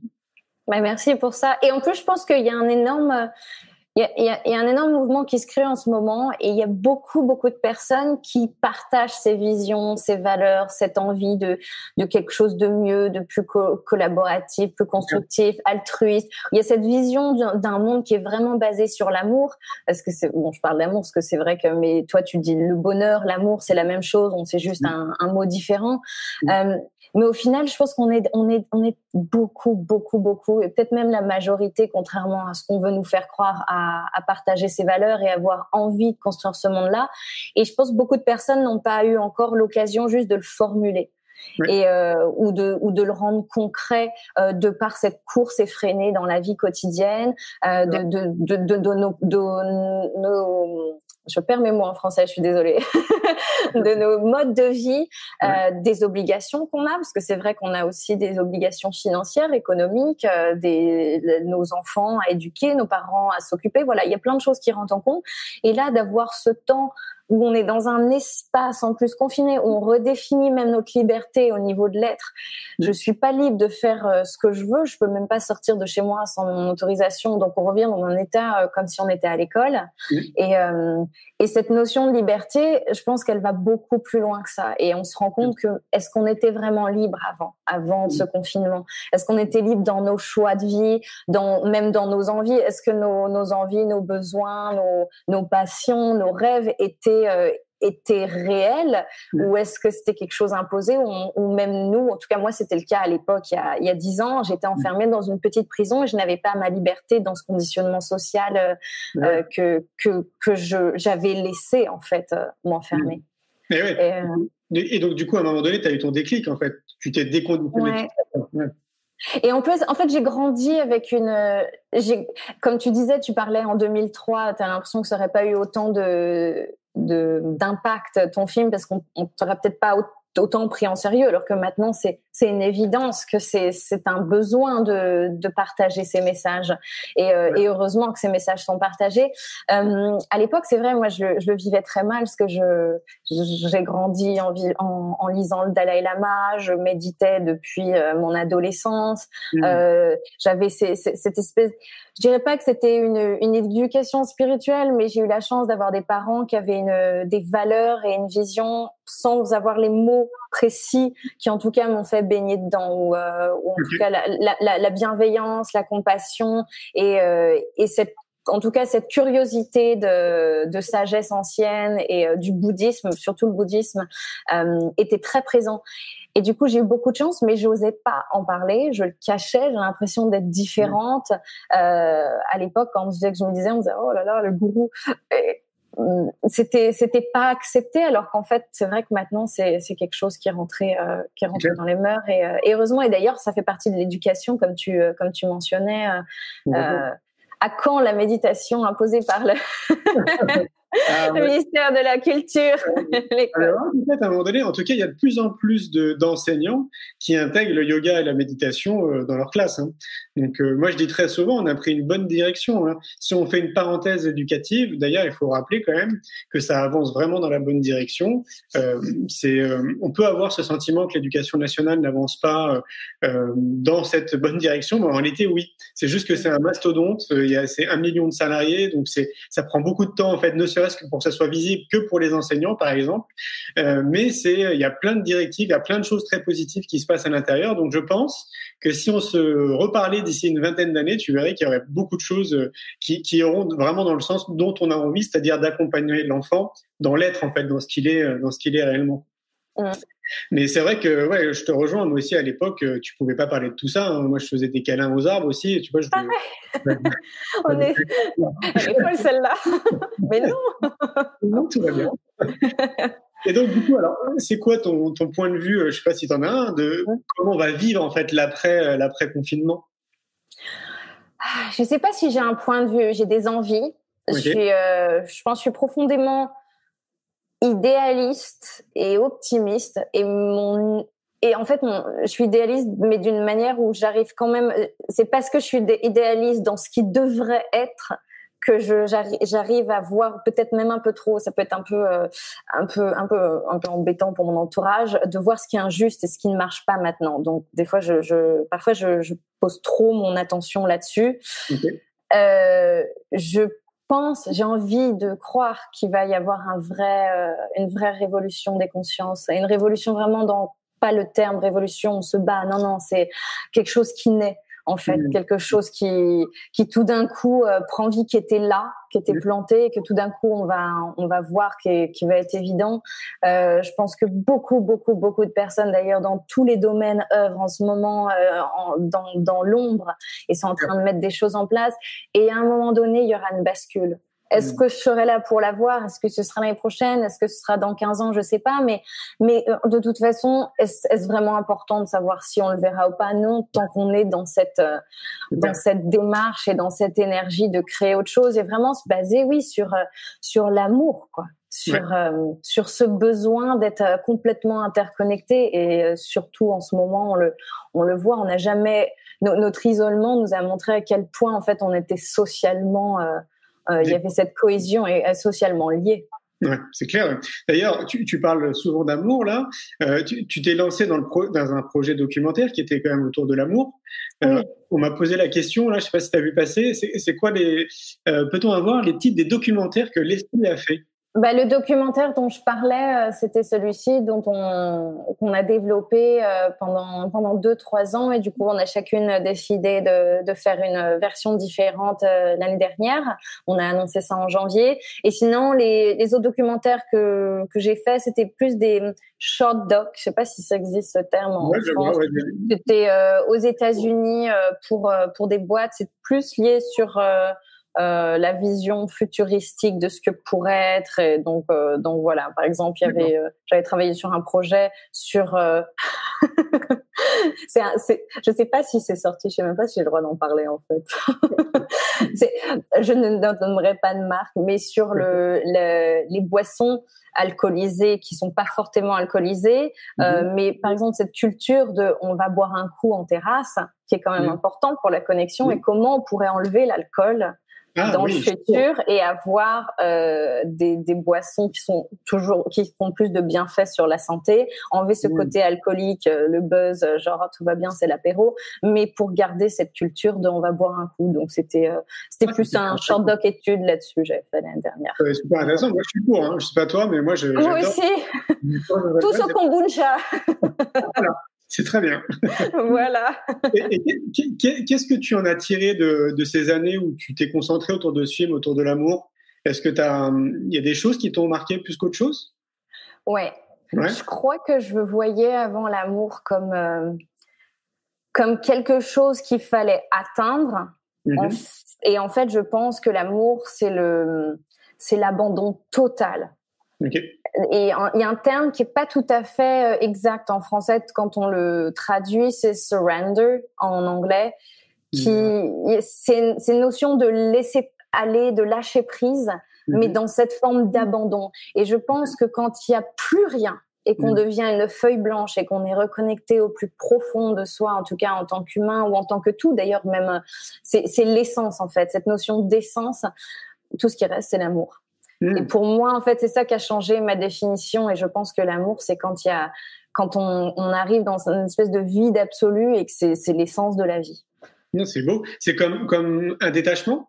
Speaker 6: Merci pour ça. Et en plus, je pense qu'il y a un énorme... Il y a un énorme mouvement qui se crée en ce moment et il y a beaucoup de personnes qui partagent ces visions, ces valeurs, cette envie de quelque chose de mieux, de plus collaboratif, plus constructif, altruiste. Il y a cette vision d'un monde qui est vraiment basé sur l'amour. Parce que je parle d'amour parce que c'est vrai que, mais toi, tu dis le bonheur, l'amour, c'est la même chose. C'est juste un mot différent. Mais au final, je pense qu'on est beaucoup, et peut-être même la majorité, contrairement à ce qu'on veut nous faire croire, à partager ces valeurs et avoir envie de construire ce monde-là. Et je pense que beaucoup de personnes n'ont pas eu encore l'occasion juste de le formuler. Oui. Ou de le rendre concret de par cette course effrénée dans la vie quotidienne, de je perds mes mots en français, je suis désolée, de nos modes de vie, des obligations qu'on a, parce que c'est vrai qu'on a aussi des obligations financières, économiques, nos enfants à éduquer, nos parents à s'occuper. Voilà, il y a plein de choses qui rentrent en compte. Et là, d'avoir ce temps où on est dans un espace en plus confiné, où on redéfinit même notre liberté au niveau de l'être. Je suis pas libre de faire ce que je veux, je peux même pas sortir de chez moi sans mon autorisation, donc on revient dans un état comme si on était à l'école. Et cette notion de liberté, je pense qu'elle va beaucoup plus loin que ça. Et on se rend compte que, est-ce qu'on était vraiment libre avant ce confinement? Est-ce qu'on était libre dans nos choix de vie, même dans nos envies? Est-ce que nos envies, nos besoins, nos passions, nos rêves étaient réels, ou est-ce que c'était quelque chose imposé, ou même nous, en tout cas moi c'était le cas à l'époque, il y a 10 ans, j'étais enfermée dans une petite prison et je n'avais pas ma liberté dans ce conditionnement social que j'avais laissé en fait m'enfermer.
Speaker 7: Et donc du coup à un moment donné tu as eu ton déclic en fait, tu t'es déconditionné.
Speaker 6: Et en plus, en fait, j'ai grandi avec comme tu disais, tu parlais en 2003, tu as l'impression que ça n'aurait pas eu autant d'impact ton film, parce qu'on t'aurait peut-être pas autant pris en sérieux, alors que maintenant c'est une évidence que c'est un besoin de partager ces messages, et heureusement que ces messages sont partagés. À l'époque, c'est vrai, moi je le vivais très mal, parce que j'ai grandi en lisant le Dalai Lama, je méditais depuis mon adolescence, j'avais cette espèce, je dirais pas que c'était une éducation spirituelle, mais j'ai eu la chance d'avoir des parents qui avaient des valeurs et une vision sans avoir les mots précis, qui en tout cas m'ont fait baigner dedans, ou en tout cas la bienveillance, la compassion, et en tout cas cette curiosité de sagesse ancienne et du bouddhisme, surtout le bouddhisme, était très présent. Et du coup, j'ai eu beaucoup de chance, mais j'osais pas en parler, je le cachais, j'ai l'impression d'être différente. À l'époque, quand je me disais, on disait oh là là, le gourou. C'était pas accepté, alors qu'en fait c'est vrai que maintenant c'est quelque chose qui est rentré dans les mœurs, et heureusement. Et d'ailleurs ça fait partie de l'éducation, comme tu mentionnais. À quand la méditation imposée par le ministère de la Culture?
Speaker 7: Alors, en fait, à un moment donné, en tout cas, il y a de plus en plus d'enseignants qui intègrent le yoga et la méditation dans leur classe. Donc, moi, je dis très souvent, on a pris une bonne direction. Si on fait une parenthèse éducative, d'ailleurs, il faut rappeler quand même que ça avance vraiment dans la bonne direction. On peut avoir ce sentiment que l'éducation nationale n'avance pas dans cette bonne direction, mais en réalité, oui. C'est juste que c'est un mastodonte. C'est 1 million de salariés, donc ça prend beaucoup de temps en fait, ne serait-ce que pour que ça soit visible que pour les enseignants, par exemple. Mais il y a plein de directives, il y a plein de choses très positives qui se passent à l'intérieur. Donc je pense que si on se reparlait d'ici une vingtaine d'années, tu verrais qu'il y aurait beaucoup de choses qui iront vraiment dans le sens dont on a envie, c'est-à-dire d'accompagner l'enfant dans l'être en fait, dans ce qu'il est réellement. Mais c'est vrai que je te rejoins, moi aussi à l'époque tu pouvais pas parler de tout ça, moi je faisais des câlins aux arbres aussi, et tu vois
Speaker 6: elle est folle celle-là. Mais
Speaker 7: non, tout va bien. Et donc du coup, alors c'est quoi ton point de vue, je sais pas si tu en as un, de comment on va vivre en fait l'après confinement?
Speaker 6: Je sais pas si j'ai un point de vue, j'ai des envies. Je pense que je suis profondément idéaliste et optimiste, et en fait je suis idéaliste, mais d'une manière où j'arrive quand même, c'est parce que je suis idéaliste dans ce qui devrait être que j'arrive à voir, peut-être même un peu trop, ça peut être un peu embêtant pour mon entourage, de voir ce qui est injuste et ce qui ne marche pas maintenant. Donc des fois parfois je pose trop mon attention là-dessus. J'ai envie de croire qu'il va y avoir une vraie révolution des consciences, et une révolution vraiment dans, pas le terme révolution, on se bat, non, c'est quelque chose qui naît, en fait, quelque chose qui tout d'un coup prend vie, qui était là, qui était planté, et que tout d'un coup on va voir qui va être évident. Je pense que beaucoup de personnes, d'ailleurs, dans tous les domaines, œuvrent en ce moment dans l'ombre, et sont en train de mettre des choses en place. Et à un moment donné, il y aura une bascule. Est-ce que je serai là pour la voir? Est-ce que ce sera l'année prochaine? Est-ce que ce sera dans 15 ans? Je sais pas. Mais de toute façon, est-ce vraiment important de savoir si on le verra ou pas? Non, tant qu'on est dans cette démarche et dans cette énergie de créer autre chose et vraiment se baser, oui, sur l'amour, quoi. Sur ce besoin d'être complètement interconnecté et surtout en ce moment on le voit, on n'a jamais notre isolement nous a montré à quel point en fait on était socialement il y avait cette cohésion et socialement liés.
Speaker 7: Ouais, c'est clair. D'ailleurs, tu parles souvent d'amour là. Tu t'es lancé dans un projet documentaire qui était quand même autour de l'amour.
Speaker 6: Oui.
Speaker 7: On m'a posé la question là, je sais pas si tu as vu passer. C'est quoi peut-on avoir les titres des documentaires que Leslie a fait?
Speaker 6: Le documentaire dont je parlais, c'était celui-ci dont qu'on a développé pendant 2-3 ans et du coup on a chacune décidé de faire une version différente l'année dernière. On a annoncé ça en janvier. Et sinon les autres documentaires que j'ai fait, c'était plus des short docs. Je sais pas si ça existe ce terme en France. C'était aux États-Unis pour des boîtes. C'est plus lié sur la vision futuristique de ce que pourrait être et donc voilà, par exemple j'avais travaillé sur un projet sur je sais pas si c'est sorti, je sais même pas si j'ai le droit d'en parler en fait. Je ne donnerai pas de marque, mais sur les boissons alcoolisées qui sont pas fortement alcoolisées, mais par exemple cette culture de on va boire un coup en terrasse qui est quand même important pour la connexion et comment on pourrait enlever l'alcool dans le futur et avoir des boissons qui font plus de bienfaits sur la santé, enlever ce côté alcoolique, le buzz, genre tout va bien, c'est l'apéro, mais pour garder cette culture de on va boire un coup. Donc c'était plus un short doc étude là-dessus, j'avais fait l'année dernière.
Speaker 7: C'est super intéressant. Moi je suis pour, je sais pas toi, mais moi
Speaker 6: moi aussi. Tous au kombucha.
Speaker 7: Voilà. C'est très bien.
Speaker 6: Voilà.
Speaker 7: Et qu'est-ce que tu en as tiré de ces années où tu t'es concentré autour de ce film, autour de l'amour? Est-ce que il y a des choses qui t'ont marqué plus qu'autre chose?
Speaker 6: Ouais. Je crois que je voyais avant l'amour comme quelque chose qu'il fallait atteindre. Et en fait, je pense que l'amour, c'est l'abandon total.
Speaker 7: Okay.
Speaker 6: Et il y a un terme qui est pas tout à fait exact en français quand on le traduit, c'est surrender en anglais, c'est une notion de laisser aller, de lâcher prise, mais dans cette forme d'abandon. Et je pense que quand il y a plus rien et qu'on devient une feuille blanche et qu'on est reconnecté au plus profond de soi, en tout cas en tant qu'humain ou en tant que tout, d'ailleurs même c'est l'essence en fait, cette notion d'essence, tout ce qui reste c'est l'amour. Et pour moi, en fait, c'est ça qui a changé ma définition. Et je pense que l'amour, c'est quand on arrive dans une espèce de vide absolu et que c'est l'essence de la vie.
Speaker 7: C'est beau. C'est comme un détachement.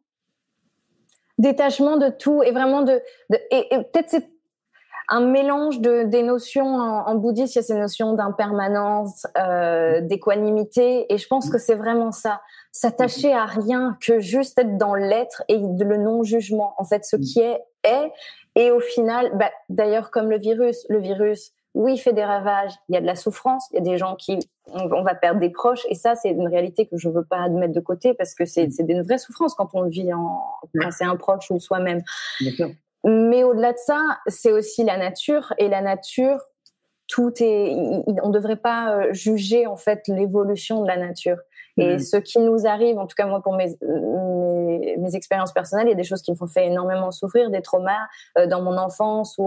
Speaker 6: Détachement de tout et vraiment et peut-être c'est un mélange des notions en bouddhisme. Il y a ces notions d'impermanence, d'équanimité. Et je pense que c'est vraiment ça. S'attacher à rien que juste être dans l'être et le non-jugement. En fait, ce qui est. Et au final, d'ailleurs, comme le virus, oui, il fait des ravages. Il y a de la souffrance. Il y a des gens on va perdre des proches. Et ça, c'est une réalité que je veux pas mettre de côté parce que c'est une vraie souffrance quand on le vit quand c'est un proche ou soi-même. D'accord. Mais au-delà de ça, c'est aussi la nature. Et la nature, on devrait pas juger, en fait, l'évolution de la nature. Et ce qui nous arrive, en tout cas moi pour mes expériences personnelles, il y a des choses qui me font fait énormément souffrir, des traumas dans mon enfance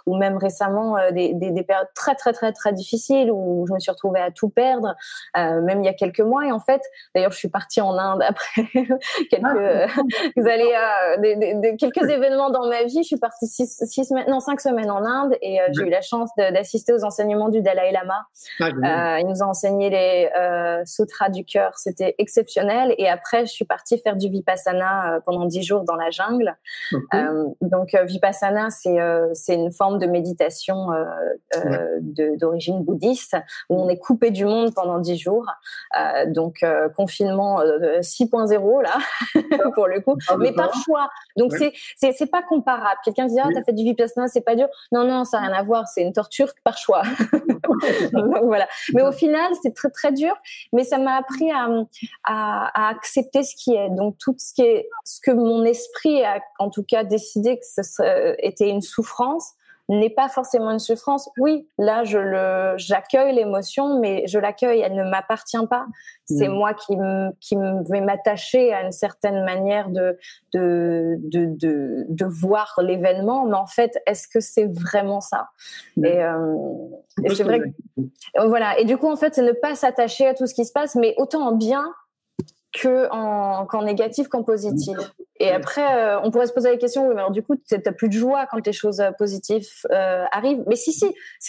Speaker 6: ou même récemment des périodes très très très très difficiles où je me suis retrouvée à tout perdre, même il y a quelques mois. Et en fait, d'ailleurs, je suis partie en Inde après quelques événements dans ma vie. Je suis partie 5 semaines en Inde et j'ai eu la chance d'assister aux enseignements du Dalai Lama. Il nous a enseigné les sutras du cœur. C'était exceptionnel. Et après, je suis partie faire du Vipassana pendant 10 jours dans la jungle. Donc, Vipassana, c'est une forme de méditation d'origine bouddhiste où on est coupé du monde pendant 10 jours. Donc, confinement 6.0, là, pour le coup, mais par choix. Donc, c'est pas comparable. Quelqu'un dit, t'as fait du Vipassana, c'est pas dur. Non, ça n'a rien à voir. C'est une torture par choix. Donc voilà. Mais au final, c'est très très dur. Mais ça m'a appris à accepter ce qui est. Donc tout ce que mon esprit a en tout cas décidé que était une souffrance n'est pas forcément une souffrance. Oui, là, j'accueille l'émotion, mais je l'accueille, elle ne m'appartient pas. C'est moi qui vais m'attacher à une certaine manière de voir l'événement, mais en fait, est-ce que c'est vraiment ça? Et c'est vrai que, voilà. Et du coup, en fait, c'est ne pas s'attacher à tout ce qui se passe, mais autant en bien qu'en négatif qu'en positif. Et après, on pourrait se poser la question, oui, mais alors du coup, t'as plus de joie quand les choses positives arrivent. Mais si,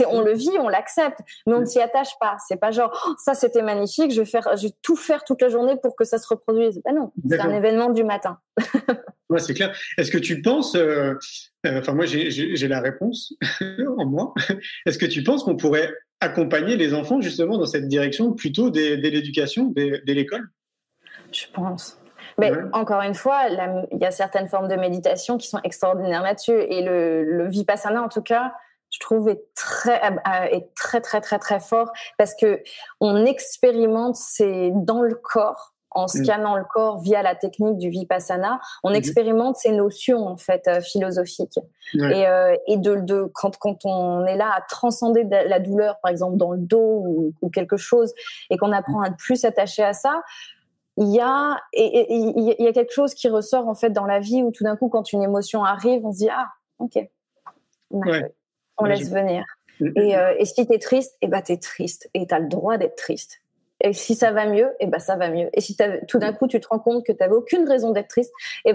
Speaker 6: on le vit, on l'accepte, mais on ne s'y attache pas. C'est pas genre, oh, ça c'était magnifique, je vais tout faire toute la journée pour que ça se reproduise. Ben non, c'est un événement du matin.
Speaker 7: Ouais, c'est clair. Est-ce que tu penses, moi j'ai la réponse en moi. Est-ce que tu penses qu'on pourrait accompagner les enfants justement dans cette direction plutôt dès l'éducation, dès l'école?
Speaker 6: Je pense. Mais encore une fois, il y a certaines formes de méditation qui sont extraordinaires là-dessus. Et le Vipassana, en tout cas, je trouve est très, très, très, très fort parce que on expérimente, c'est dans le corps, en scannant le corps via la technique du Vipassana, on expérimente ces notions, en fait, philosophiques. Et quand on est là à transcender la douleur, par exemple, dans le dos ou quelque chose, et qu'on apprend à ne plus s'attacher à ça, il y a quelque chose qui ressort en fait dans la vie où tout d'un coup quand une émotion arrive on se dit ok on laisse venir et si t'es triste t'es triste et t'as le droit d'être triste et si ça va mieux ça va mieux et si tout d'un coup tu te rends compte que t'avais aucune raison d'être triste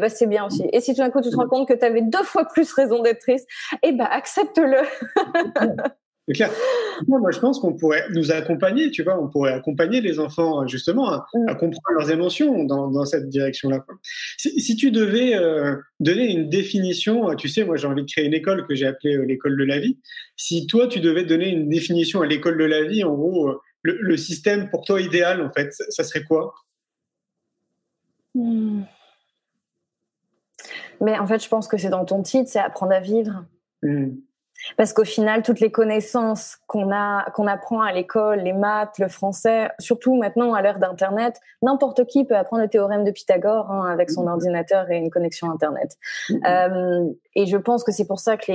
Speaker 6: c'est bien aussi et si tout d'un coup tu te rends compte que t'avais 2 fois plus raison d'être triste accepte-le.
Speaker 7: C'est clair. Moi, je pense qu'on pourrait nous accompagner, tu vois, on pourrait accompagner les enfants justement à comprendre leurs émotions dans cette direction-là. Si tu devais donner une définition, tu sais, moi j'ai envie de créer une école que j'ai appelée l'école de la vie. Si toi, tu devais donner une définition à l'école de la vie, en gros, le système pour toi idéal, en fait, ça serait quoi?
Speaker 6: Mais en fait, je pense que c'est dans ton titre, c'est apprendre à vivre. Parce qu'au final, toutes les connaissances qu'on apprend à l'école, les maths, le français, surtout maintenant à l'ère d'Internet, n'importe qui peut apprendre le théorème de Pythagore avec son ordinateur et une connexion Internet. Et je pense que c'est pour ça que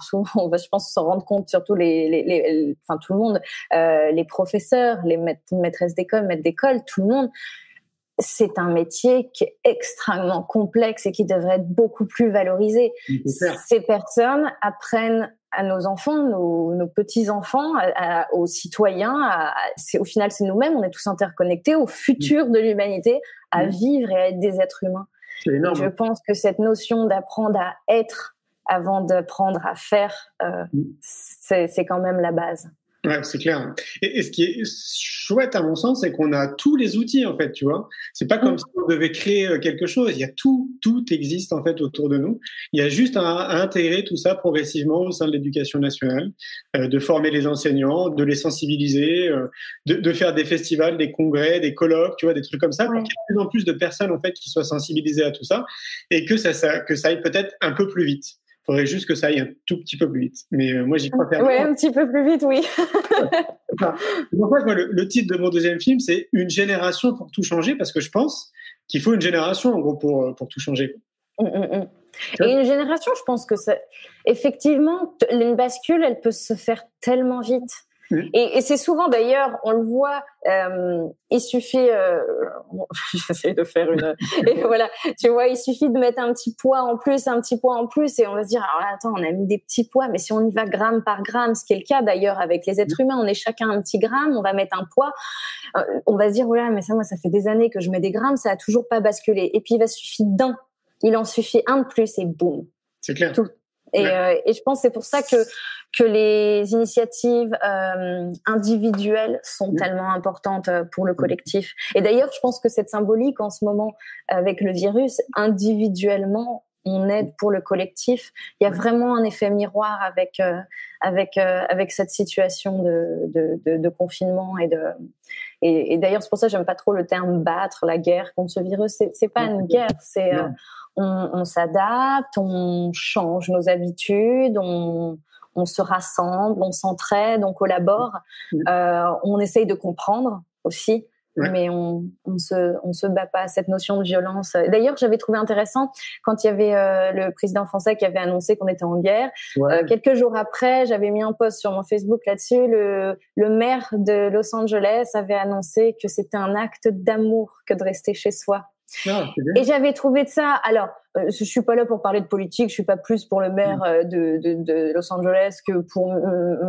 Speaker 6: souvent, je pense s'en rendre compte, surtout tout le monde, les professeurs, les maîtresses d'école, maîtres d'école, tout le monde. C'est un métier qui est extrêmement complexe et qui devrait être beaucoup plus valorisé. Ces personnes apprennent à nos enfants, nos petits-enfants, aux citoyens, au final c'est nous-mêmes, on est tous interconnectés, au futur de l'humanité, à vivre et à être des êtres humains. C'est énorme. Et je pense que cette notion d'apprendre à être avant d'apprendre à faire, c'est quand même la base.
Speaker 7: Ouais, c'est clair. Et ce qui est chouette à mon sens, c'est qu'on a tous les outils en fait, tu vois. C'est pas comme si on devait créer quelque chose. Il y a tout existe en fait autour de nous. Il y a juste à intégrer tout ça progressivement au sein de l'éducation nationale, de former les enseignants, de les sensibiliser, de faire des festivals, des congrès, des colloques, tu vois, des trucs comme ça, pour qu'il y ait de plus en plus de personnes en fait qui soient sensibilisées à tout ça et que ça aille peut-être un peu plus vite. Il faudrait juste que ça aille un tout petit peu plus vite. Mais moi, j'y crois fermement.
Speaker 6: Oui, un petit peu plus vite, oui.
Speaker 7: En fait, moi, le titre de mon deuxième film, c'est « Une génération pour tout changer » parce que je pense qu'il faut une génération, en gros, pour tout changer.
Speaker 6: Et une génération, je pense que effectivement, une bascule, elle peut se faire tellement vite. Et c'est souvent d'ailleurs, on le voit, il suffit, j'essaie de faire et voilà, tu vois, il suffit de mettre un petit poids en plus, et on va se dire, alors là, attends, on a mis des petits poids, mais si on y va gramme par gramme, ce qui est le cas d'ailleurs avec les êtres humains, on est chacun un petit gramme, on va mettre un poids, on va se dire, voilà, mais moi, ça fait des années que je mets des grammes, ça a toujours pas basculé. Et puis, il en suffit un de plus et boum.
Speaker 7: C'est clair.
Speaker 6: Tout. Et je pense que c'est pour ça que les initiatives individuelles sont tellement importantes pour le collectif. Et d'ailleurs, je pense que cette symbolique en ce moment avec le virus, individuellement, on aide pour le collectif. Il y a vraiment un effet miroir avec cette situation de confinement et d'ailleurs c'est pour ça que j'aime pas trop le terme battre la guerre contre ce virus. C'est pas une guerre, c'est on s'adapte, on change nos habitudes, on on se rassemble, on s'entraide, on collabore, on essaye de comprendre aussi. Ouais. Mais on se bat pas à cette notion de violence. D'ailleurs, j'avais trouvé intéressant quand il y avait le président français qui avait annoncé qu'on était en guerre. Ouais. Quelques jours après, j'avais mis un post sur mon Facebook là-dessus. Le maire de Los Angeles avait annoncé que c'était un acte d'amour que de rester chez soi. Ah, et j'avais trouvé de ça. Alors, je suis pas là pour parler de politique. Je suis pas plus pour le maire de Los Angeles que pour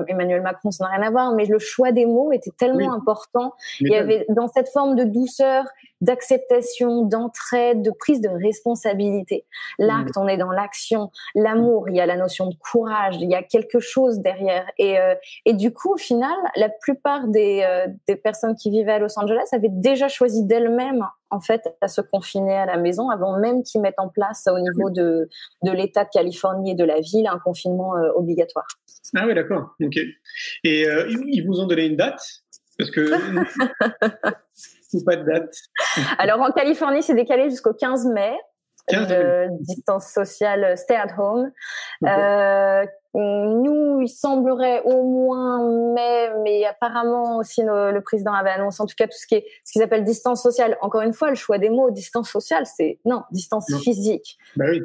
Speaker 6: Emmanuel Macron. Ça n'a rien à voir. Mais le choix des mots était tellement important. Il y avait dans cette forme de douceur, d'acceptation, d'entraide, de prise de responsabilité. L'acte, on est dans l'action. L'amour, il y a la notion de courage. Il y a quelque chose derrière. Et du coup, au final, la plupart des personnes qui vivaient à Los Angeles avaient déjà choisi d'elles-mêmes en fait à se confiner à la maison avant même qu'ils mettent en place au niveau de l'État de Californie et de la ville un confinement obligatoire.
Speaker 7: Ah oui, d'accord. Ok. Et ils vous ont donné une date parce que ou pas de date.
Speaker 6: Alors en Californie, c'est décalé jusqu'au 15 mai. Distance sociale, stay at home. Okay. Nous, il semblerait au moins mai, mais apparemment aussi le président avait annoncé en tout cas tout ce qu'ils appellent distance sociale. Encore une fois, le choix des mots, distance sociale, c'est distance physique.
Speaker 7: Bah oui.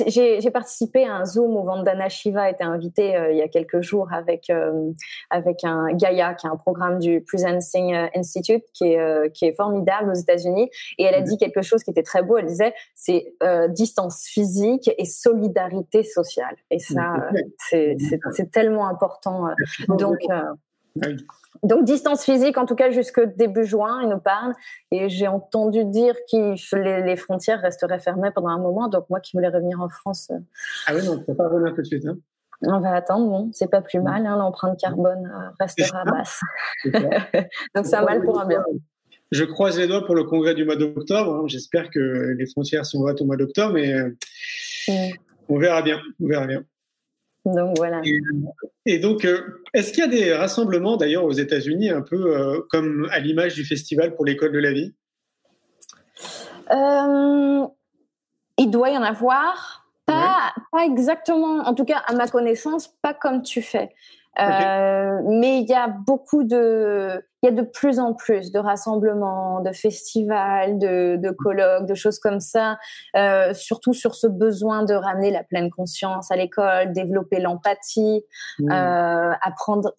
Speaker 6: J'ai participé à un Zoom où Vandana Shiva était invitée il y a quelques jours avec un Gaia, qui est un programme du Presencing Institute qui est formidable aux États-Unis, et elle a dit quelque chose qui était très beau. Elle disait c'est distance physique et solidarité sociale, et ça c'est tellement important. Donc distance physique, en tout cas jusque début juin, ils nous parlent. Et j'ai entendu dire que les frontières resteraient fermées pendant un moment. Donc moi qui voulais revenir en France...
Speaker 7: Ah oui, non, on ne peut pas revenir tout de suite. Hein.
Speaker 6: On va attendre, bon, c'est pas plus mal. Hein, l'empreinte carbone restera basse. Donc c'est un mal pour un bien.
Speaker 7: Je croise les doigts pour le congrès du mois d'octobre. Hein. J'espère que les frontières sont ouvertes au mois d'octobre, mais on verra bien. On verra bien.
Speaker 6: Donc voilà.
Speaker 7: Et donc, est-ce qu'il y a des rassemblements d'ailleurs aux États-Unis un peu comme à l'image du festival pour l'école de la vie ?
Speaker 6: Il doit y en avoir, pas exactement, en tout cas à ma connaissance, pas comme tu fais. Mais il y a de plus en plus de rassemblements, de festivals, de colloques, de choses comme ça, surtout sur ce besoin de ramener la pleine conscience à l'école, développer l'empathie, apprendre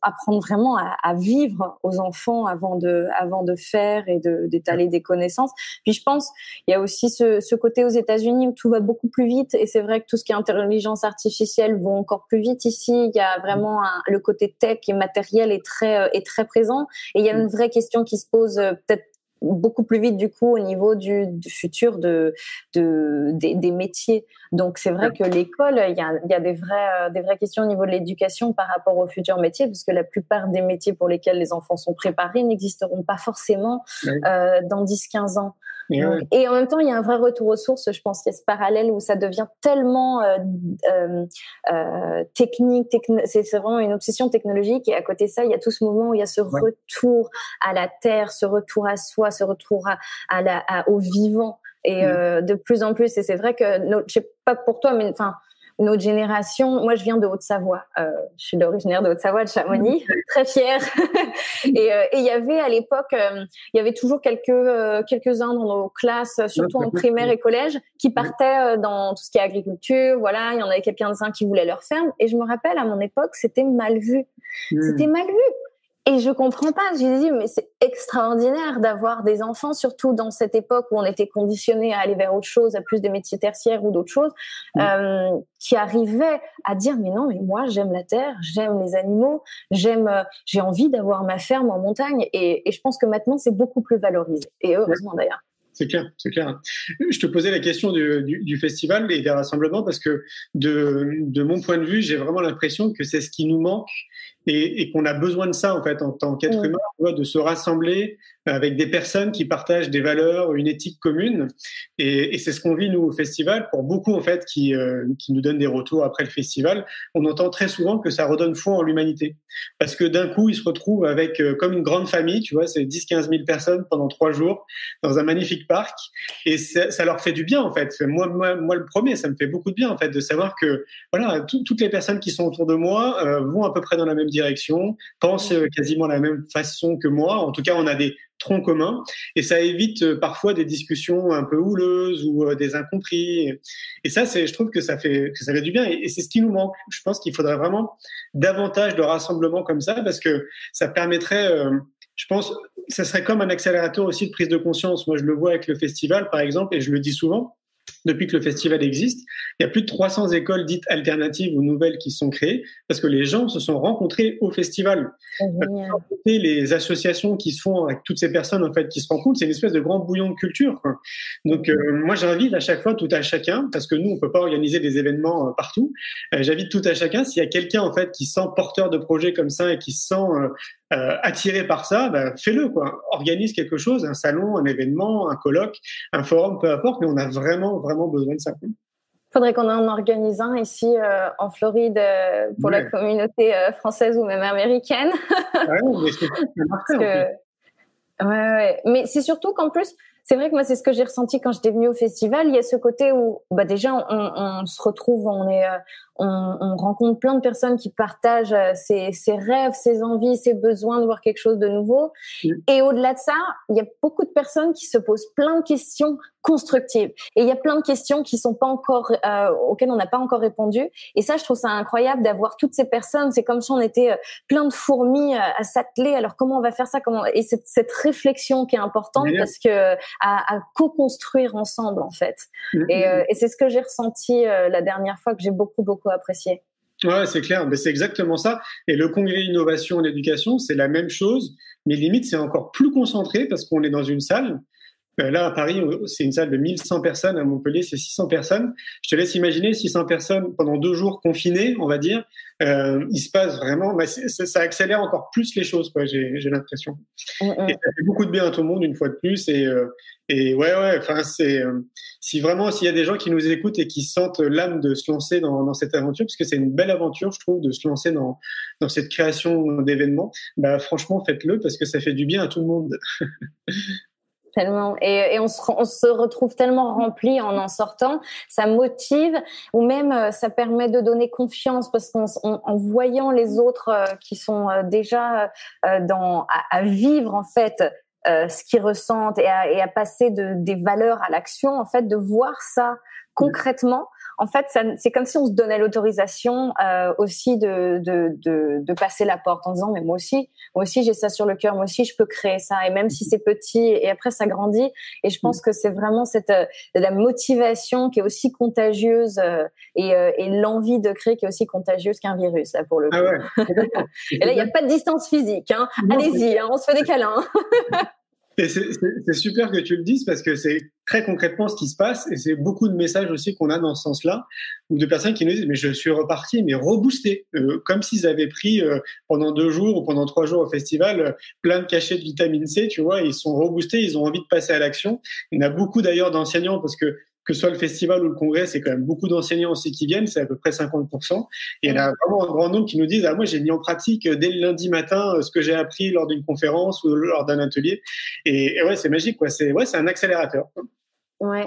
Speaker 6: vraiment à vivre aux enfants avant de faire et d'étaler des connaissances. Puis je pense il y a aussi ce côté aux États-Unis où tout va beaucoup plus vite, et c'est vrai que tout ce qui est intelligence artificielle va encore plus vite ici. Il y a vraiment le côté tech et matériel est très présent, et il y a une vraie question qui se pose peut-être beaucoup plus vite du coup au niveau du futur des métiers. Donc c'est vrai que l'école, il y a des vraies questions au niveau de l'éducation par rapport aux futurs métiers, parce que la plupart des métiers pour lesquels les enfants sont préparés n'existeront pas forcément dans 10-15 ans. Donc, et en même temps, il y a un vrai retour aux sources. Je pense qu'il y a ce parallèle où ça devient tellement technique. C'est vraiment une obsession technologique. Et à côté de ça, il y a tout ce moment où il y a ce retour à la terre, ce retour à soi, ce retour au vivant. Et de plus en plus, et c'est vrai que, je sais pas pour toi, mais enfin, notre génération, moi je viens de Haute-Savoie, je suis originaire de Haute-Savoie, de Chamonix, très fière. Et il y avait à l'époque, il y avait toujours quelques-uns dans nos classes, surtout en primaire et collège, qui partaient dans tout ce qui est agriculture. Voilà, il y en avait quelques-uns qui voulaient leur ferme. Et je me rappelle, à mon époque, c'était mal vu. C'était mal vu. Et je comprends pas. J'ai dit, mais c'est extraordinaire d'avoir des enfants, surtout dans cette époque où on était conditionnés à aller vers autre chose, à plus des métiers tertiaires ou d'autres choses, qui arrivaient à dire, mais non, mais moi, j'aime la terre, j'aime les animaux, j'ai envie d'avoir ma ferme en montagne. Et je pense que maintenant, c'est beaucoup plus valorisé. Et heureusement d'ailleurs.
Speaker 7: C'est clair, c'est clair. Je te posais la question du festival et des rassemblements parce que de mon point de vue, j'ai vraiment l'impression que c'est ce qui nous manque et qu'on a besoin de ça en fait en tant qu'être humain, tu vois, de se rassembler avec des personnes qui partagent des valeurs, une éthique commune, et c'est ce qu'on vit nous au festival. Pour beaucoup en fait qui nous donnent des retours après le festival, on entend très souvent que ça redonne foi en l'humanité, parce que d'un coup ils se retrouvent avec comme une grande famille, tu vois, c'est 10-15 000 personnes pendant 3 jours dans un magnifique parc, et ça leur fait du bien en fait. Moi le premier, ça me fait beaucoup de bien en fait de savoir que voilà, toutes les personnes qui sont autour de moi vont à peu près dans la même direction, pensent quasiment de la même façon que moi. En tout cas, on a des troncs communs, et ça évite parfois des discussions un peu houleuses ou des incompris. Et ça, je trouve que ça fait du bien, et c'est ce qui nous manque. Je pense qu'il faudrait vraiment davantage de rassemblements comme ça, parce que ça permettrait, je pense, ça serait comme un accélérateur aussi de prise de conscience. Moi, je le vois avec le festival, par exemple, et je le dis souvent. Depuis que le festival existe, il y a plus de 300 écoles dites alternatives ou nouvelles qui sont créées parce que les gens se sont rencontrés au festival. Les associations qui se font avec toutes ces personnes en fait qui se rencontrent, c'est une espèce de grand bouillon de culture, quoi. Donc moi j'invite à chaque fois tout à chacun, parce que nous on peut pas organiser des événements partout. J'invite tout à chacun, s'il y a quelqu'un en fait qui se sent porteur de projet comme ça et qui se sent attiré par ça, fais-le, quoi. Organise quelque chose, un salon, un événement, un colloque, un forum, peu importe, mais on a vraiment besoin de ça.
Speaker 6: Faudrait qu'on en organise un ici en Floride pour la communauté française ou même américaine.
Speaker 7: Mais ça marche,
Speaker 6: ouais. Mais c'est surtout qu'en plus, c'est vrai que moi, c'est ce que j'ai ressenti quand j'étais venue au festival. Il y a ce côté où, déjà, on se retrouve, on rencontre plein de personnes qui partagent ses rêves, ses envies, ses besoins de voir quelque chose de nouveau. Et au-delà de ça, il y a beaucoup de personnes qui se posent plein de questions constructives. Et il y a plein de questions qui sont pas encore, auxquelles on n'a pas encore répondu. Et ça, je trouve ça incroyable d'avoir toutes ces personnes. C'est comme si on était plein de fourmis à s'atteler. Alors, comment on va faire ça? Et cette réflexion qui est importante parce que, à co-construire ensemble, en fait. Et c'est ce que j'ai ressenti la dernière fois, que j'ai beaucoup apprécié.
Speaker 7: Ouais, c'est clair, mais c'est exactement ça. Et le congrès innovation en éducation, c'est la même chose, mais limite c'est encore plus concentré parce qu'on est dans une salle. Là, à Paris, c'est une salle de 1100 personnes. À Montpellier, c'est 600 personnes. Je te laisse imaginer 600 personnes pendant 2 jours confinés, on va dire. Il se passe vraiment, ça accélère encore plus les choses, quoi. J'ai l'impression. Et ça fait beaucoup de bien à tout le monde, une fois de plus. Et ouais. Enfin, s'il y a des gens qui nous écoutent et qui sentent l'âme de se lancer dans cette aventure, parce que c'est une belle aventure, je trouve, de se lancer dans cette création d'événements. Franchement, faites-le parce que ça fait du bien à tout le monde.
Speaker 6: Tellement. Et on se retrouve tellement rempli en sortant. Ça motive, ou même ça permet de donner confiance, parce qu'en voyant les autres qui sont déjà à vivre en fait ce qu'ils ressentent et à passer des valeurs à l'action, en fait, de voir ça concrètement. En fait, c'est comme si on se donnait l'autorisation aussi de passer la porte en disant mais moi aussi j'ai ça sur le cœur, moi aussi je peux créer ça, et même si c'est petit, et après ça grandit. Et je pense que c'est vraiment la motivation qui est aussi contagieuse et l'envie de créer qui est aussi contagieuse qu'un virus là pour le coup.
Speaker 7: Ah ouais.
Speaker 6: Et là il n'y a pas de distance physique, hein. Allez-y, on se fait des câlins.
Speaker 7: Et c'est super que tu le dises, parce que c'est très concrètement ce qui se passe, et c'est beaucoup de messages aussi qu'on a dans ce sens-là, ou de personnes qui nous disent mais je suis reparti mais reboosté, comme s'ils avaient pris pendant 2 jours ou pendant 3 jours au festival plein de cachets de vitamine C, tu vois, ils sont reboostés, ils ont envie de passer à l'action. Il y en a beaucoup d'ailleurs d'enseignants, parce que ce soit le festival ou le congrès, c'est quand même beaucoup d'enseignants aussi qui viennent, c'est à peu près 50%. Et il y en a vraiment un grand nombre qui nous disent moi j'ai mis en pratique dès le lundi matin ce que j'ai appris lors d'une conférence ou lors d'un atelier. Et ouais, c'est magique, quoi. C'est un accélérateur.
Speaker 6: Ouais.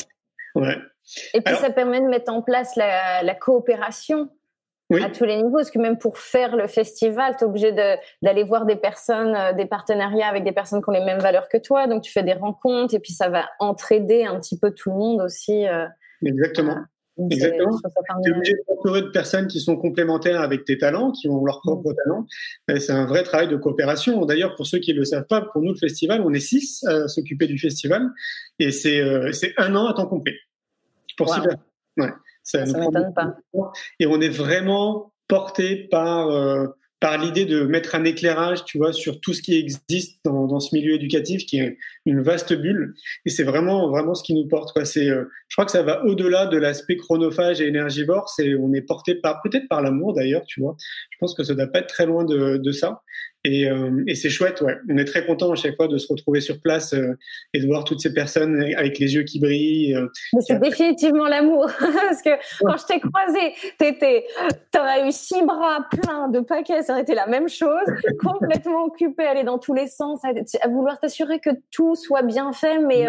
Speaker 6: Et puis
Speaker 7: Alors,
Speaker 6: ça permet de mettre en place la coopération. Oui. À tous les niveaux, parce que même pour faire le festival, tu es obligé d'aller voir des personnes, des partenariats avec des personnes qui ont les mêmes valeurs que toi, donc tu fais des rencontres, et puis ça va entraider un petit peu tout le monde aussi.
Speaker 7: Exactement. Tu es obligé de t'entourer de personnes qui sont complémentaires avec tes talents, qui ont leurs propres talents. C'est un vrai travail de coopération. D'ailleurs, pour ceux qui ne le savent pas, pour nous, le festival, on est 6 à s'occuper du festival, et c'est 1 an à temps complet. Pour 6 personnes. Ouais. Ça
Speaker 6: m'étonne pas.
Speaker 7: Et on est vraiment porté par par l'idée de mettre un éclairage, tu vois, sur tout ce qui existe dans ce milieu éducatif, qui est une vaste bulle. Et c'est vraiment ce qui nous porte, quoi. Je crois que ça va au-delà de l'aspect chronophage et énergivore. On est porté peut-être par l'amour d'ailleurs, tu vois. Je pense que ça doit pas être très loin de ça. Et c'est chouette, ouais. On est très content à chaque fois de se retrouver sur place et de voir toutes ces personnes avec les yeux qui brillent.
Speaker 6: Mais c'est définitivement l'amour, parce que quand je t'ai croisé, t'aurais eu 6 bras pleins de paquets, ça aurait été la même chose, complètement occupé, aller dans tous les sens, à vouloir t'assurer que tout soit bien fait, mais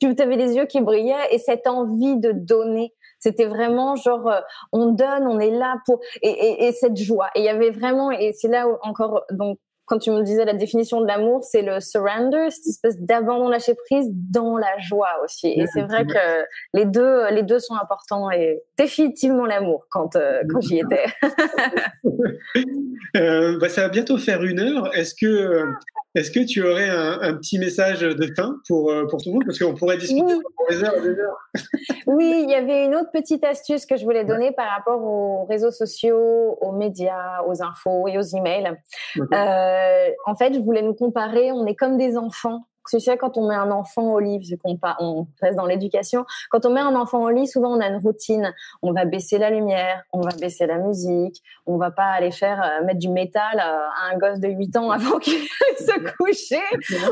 Speaker 6: tu avais les yeux qui brillaient et cette envie de donner. C'était vraiment genre, on donne, on est là pour, et cette joie. Et il y avait vraiment, et c'est là où encore, donc, quand tu me disais la définition de l'amour, c'est le surrender, cette espèce d'abandon lâcher prise dans la joie aussi. Et c'est vrai que les deux sont importants et définitivement l'amour quand j'y étais.
Speaker 7: Ça va bientôt faire 1 heure. Est-ce que tu aurais un petit message de fin pour tout le monde? Parce qu'on pourrait discuter pour des heures et des heures.
Speaker 6: Oui, il y avait une autre petite astuce que je voulais donner par rapport aux réseaux sociaux, aux médias, aux infos et aux emails. En fait, je voulais nous comparer. On est comme des enfants. Tu sais, quand on met un enfant au lit, vu on reste dans l'éducation, quand on met un enfant au lit, souvent on a une routine. On va baisser la lumière, on va baisser la musique, on va pas aller mettre du métal à un gosse de 8 ans avant qu'il se coucher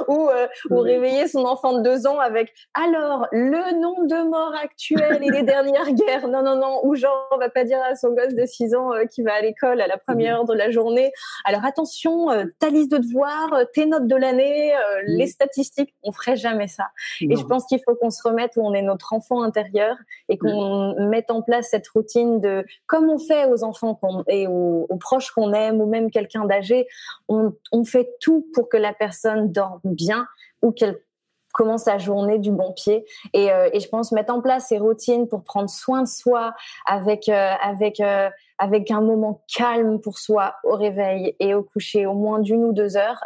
Speaker 6: ou réveiller son enfant de 2 ans avec alors le nombre de morts actuels et les dernières guerres. Non, ou genre on va pas dire à son gosse de 6 ans qui va à l'école à la première heure de la journée. Alors attention, ta liste de devoirs, tes notes de l'année, les statistiques. On ferait jamais ça. Non. Et je pense qu'il faut qu'on se remette où on est notre enfant intérieur et qu'on mette en place cette routine de, comme on fait aux enfants et aux proches qu'on aime ou même quelqu'un d'âgé, on fait tout pour que la personne dorme bien ou qu'elle commence sa journée du bon pied. Et je pense mettre en place ces routines pour prendre soin de soi avec un moment calme pour soi au réveil et au coucher, au moins d'1 ou 2 heures,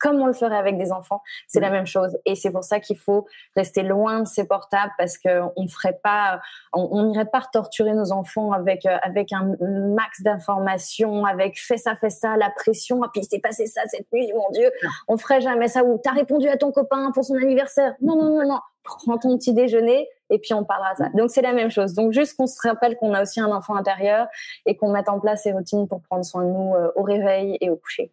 Speaker 6: comme on le ferait avec des enfants, c'est la même chose. Et c'est pour ça qu'il faut rester loin de ces portables parce qu'on n'irait pas torturer nos enfants avec un max d'informations, avec fais ça, la pression, ah, puis il s'est passé ça cette nuit, mon Dieu. On ferait jamais ça. Ou t'as répondu à ton copain pour son anniversaire. Non. Prends ton petit déjeuner et puis on parlera de ça. Donc c'est la même chose. Donc juste qu'on se rappelle qu'on a aussi un enfant intérieur et qu'on mette en place ces routines pour prendre soin de nous au réveil et au coucher.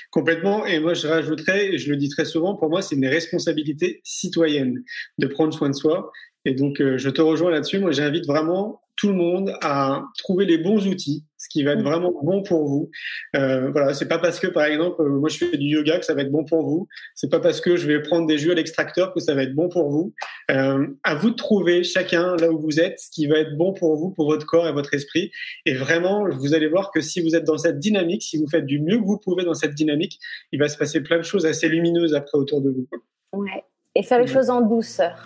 Speaker 7: Complètement. Et moi, je rajouterais, et je le dis très souvent, pour moi, c'est une responsabilité citoyenne de prendre soin de soi. Et donc, je te rejoins là-dessus. Moi, j'invite vraiment tout le monde à trouver les bons outils, ce qui va être vraiment bon pour vous. Voilà, c'est pas parce que, par exemple, moi, je fais du yoga que ça va être bon pour vous. C'est pas parce que je vais prendre des jus à l'extracteur que ça va être bon pour vous. À vous de trouver chacun là où vous êtes, ce qui va être bon pour vous, pour votre corps et votre esprit. Et vraiment, vous allez voir que si vous êtes dans cette dynamique, si vous faites du mieux que vous pouvez dans cette dynamique, il va se passer plein de choses assez lumineuses après autour de vous.
Speaker 6: Ouais. Et faire les choses en douceur.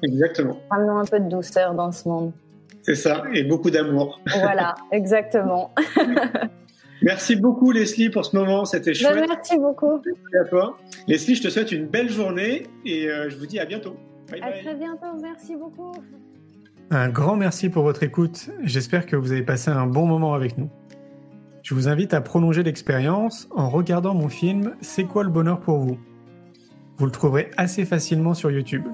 Speaker 7: Exactement.
Speaker 6: Ramenons un peu de douceur dans ce monde.
Speaker 7: C'est ça, et beaucoup d'amour.
Speaker 6: Voilà, exactement.
Speaker 7: Merci beaucoup Leslie pour ce moment, c'était chouette.
Speaker 6: Merci beaucoup.
Speaker 7: Merci à toi. Leslie, je te souhaite une belle journée et je vous dis à bientôt. Bye bye.
Speaker 6: À très bientôt, merci beaucoup.
Speaker 5: Un grand merci pour votre écoute, j'espère que vous avez passé un bon moment avec nous. Je vous invite à prolonger l'expérience en regardant mon film « C'est quoi le bonheur pour vous ?» Vous le trouverez assez facilement sur YouTube.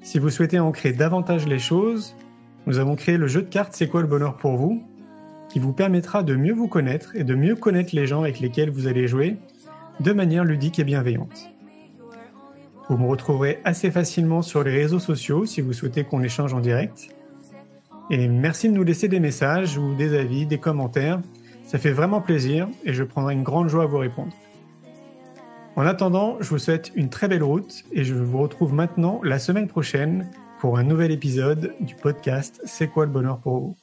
Speaker 5: Si vous souhaitez ancrer davantage les choses, nous avons créé le jeu de cartes « C'est quoi le bonheur pour vous ?» qui vous permettra de mieux vous connaître et de mieux connaître les gens avec lesquels vous allez jouer de manière ludique et bienveillante. Vous me retrouverez assez facilement sur les réseaux sociaux si vous souhaitez qu'on échange en direct. Et merci de nous laisser des messages ou des avis, des commentaires. Ça fait vraiment plaisir et je prendrai une grande joie à vous répondre. En attendant, je vous souhaite une très belle route et je vous retrouve maintenant la semaine prochaine pour un nouvel épisode du podcast « C'est quoi le bonheur pour vous ?»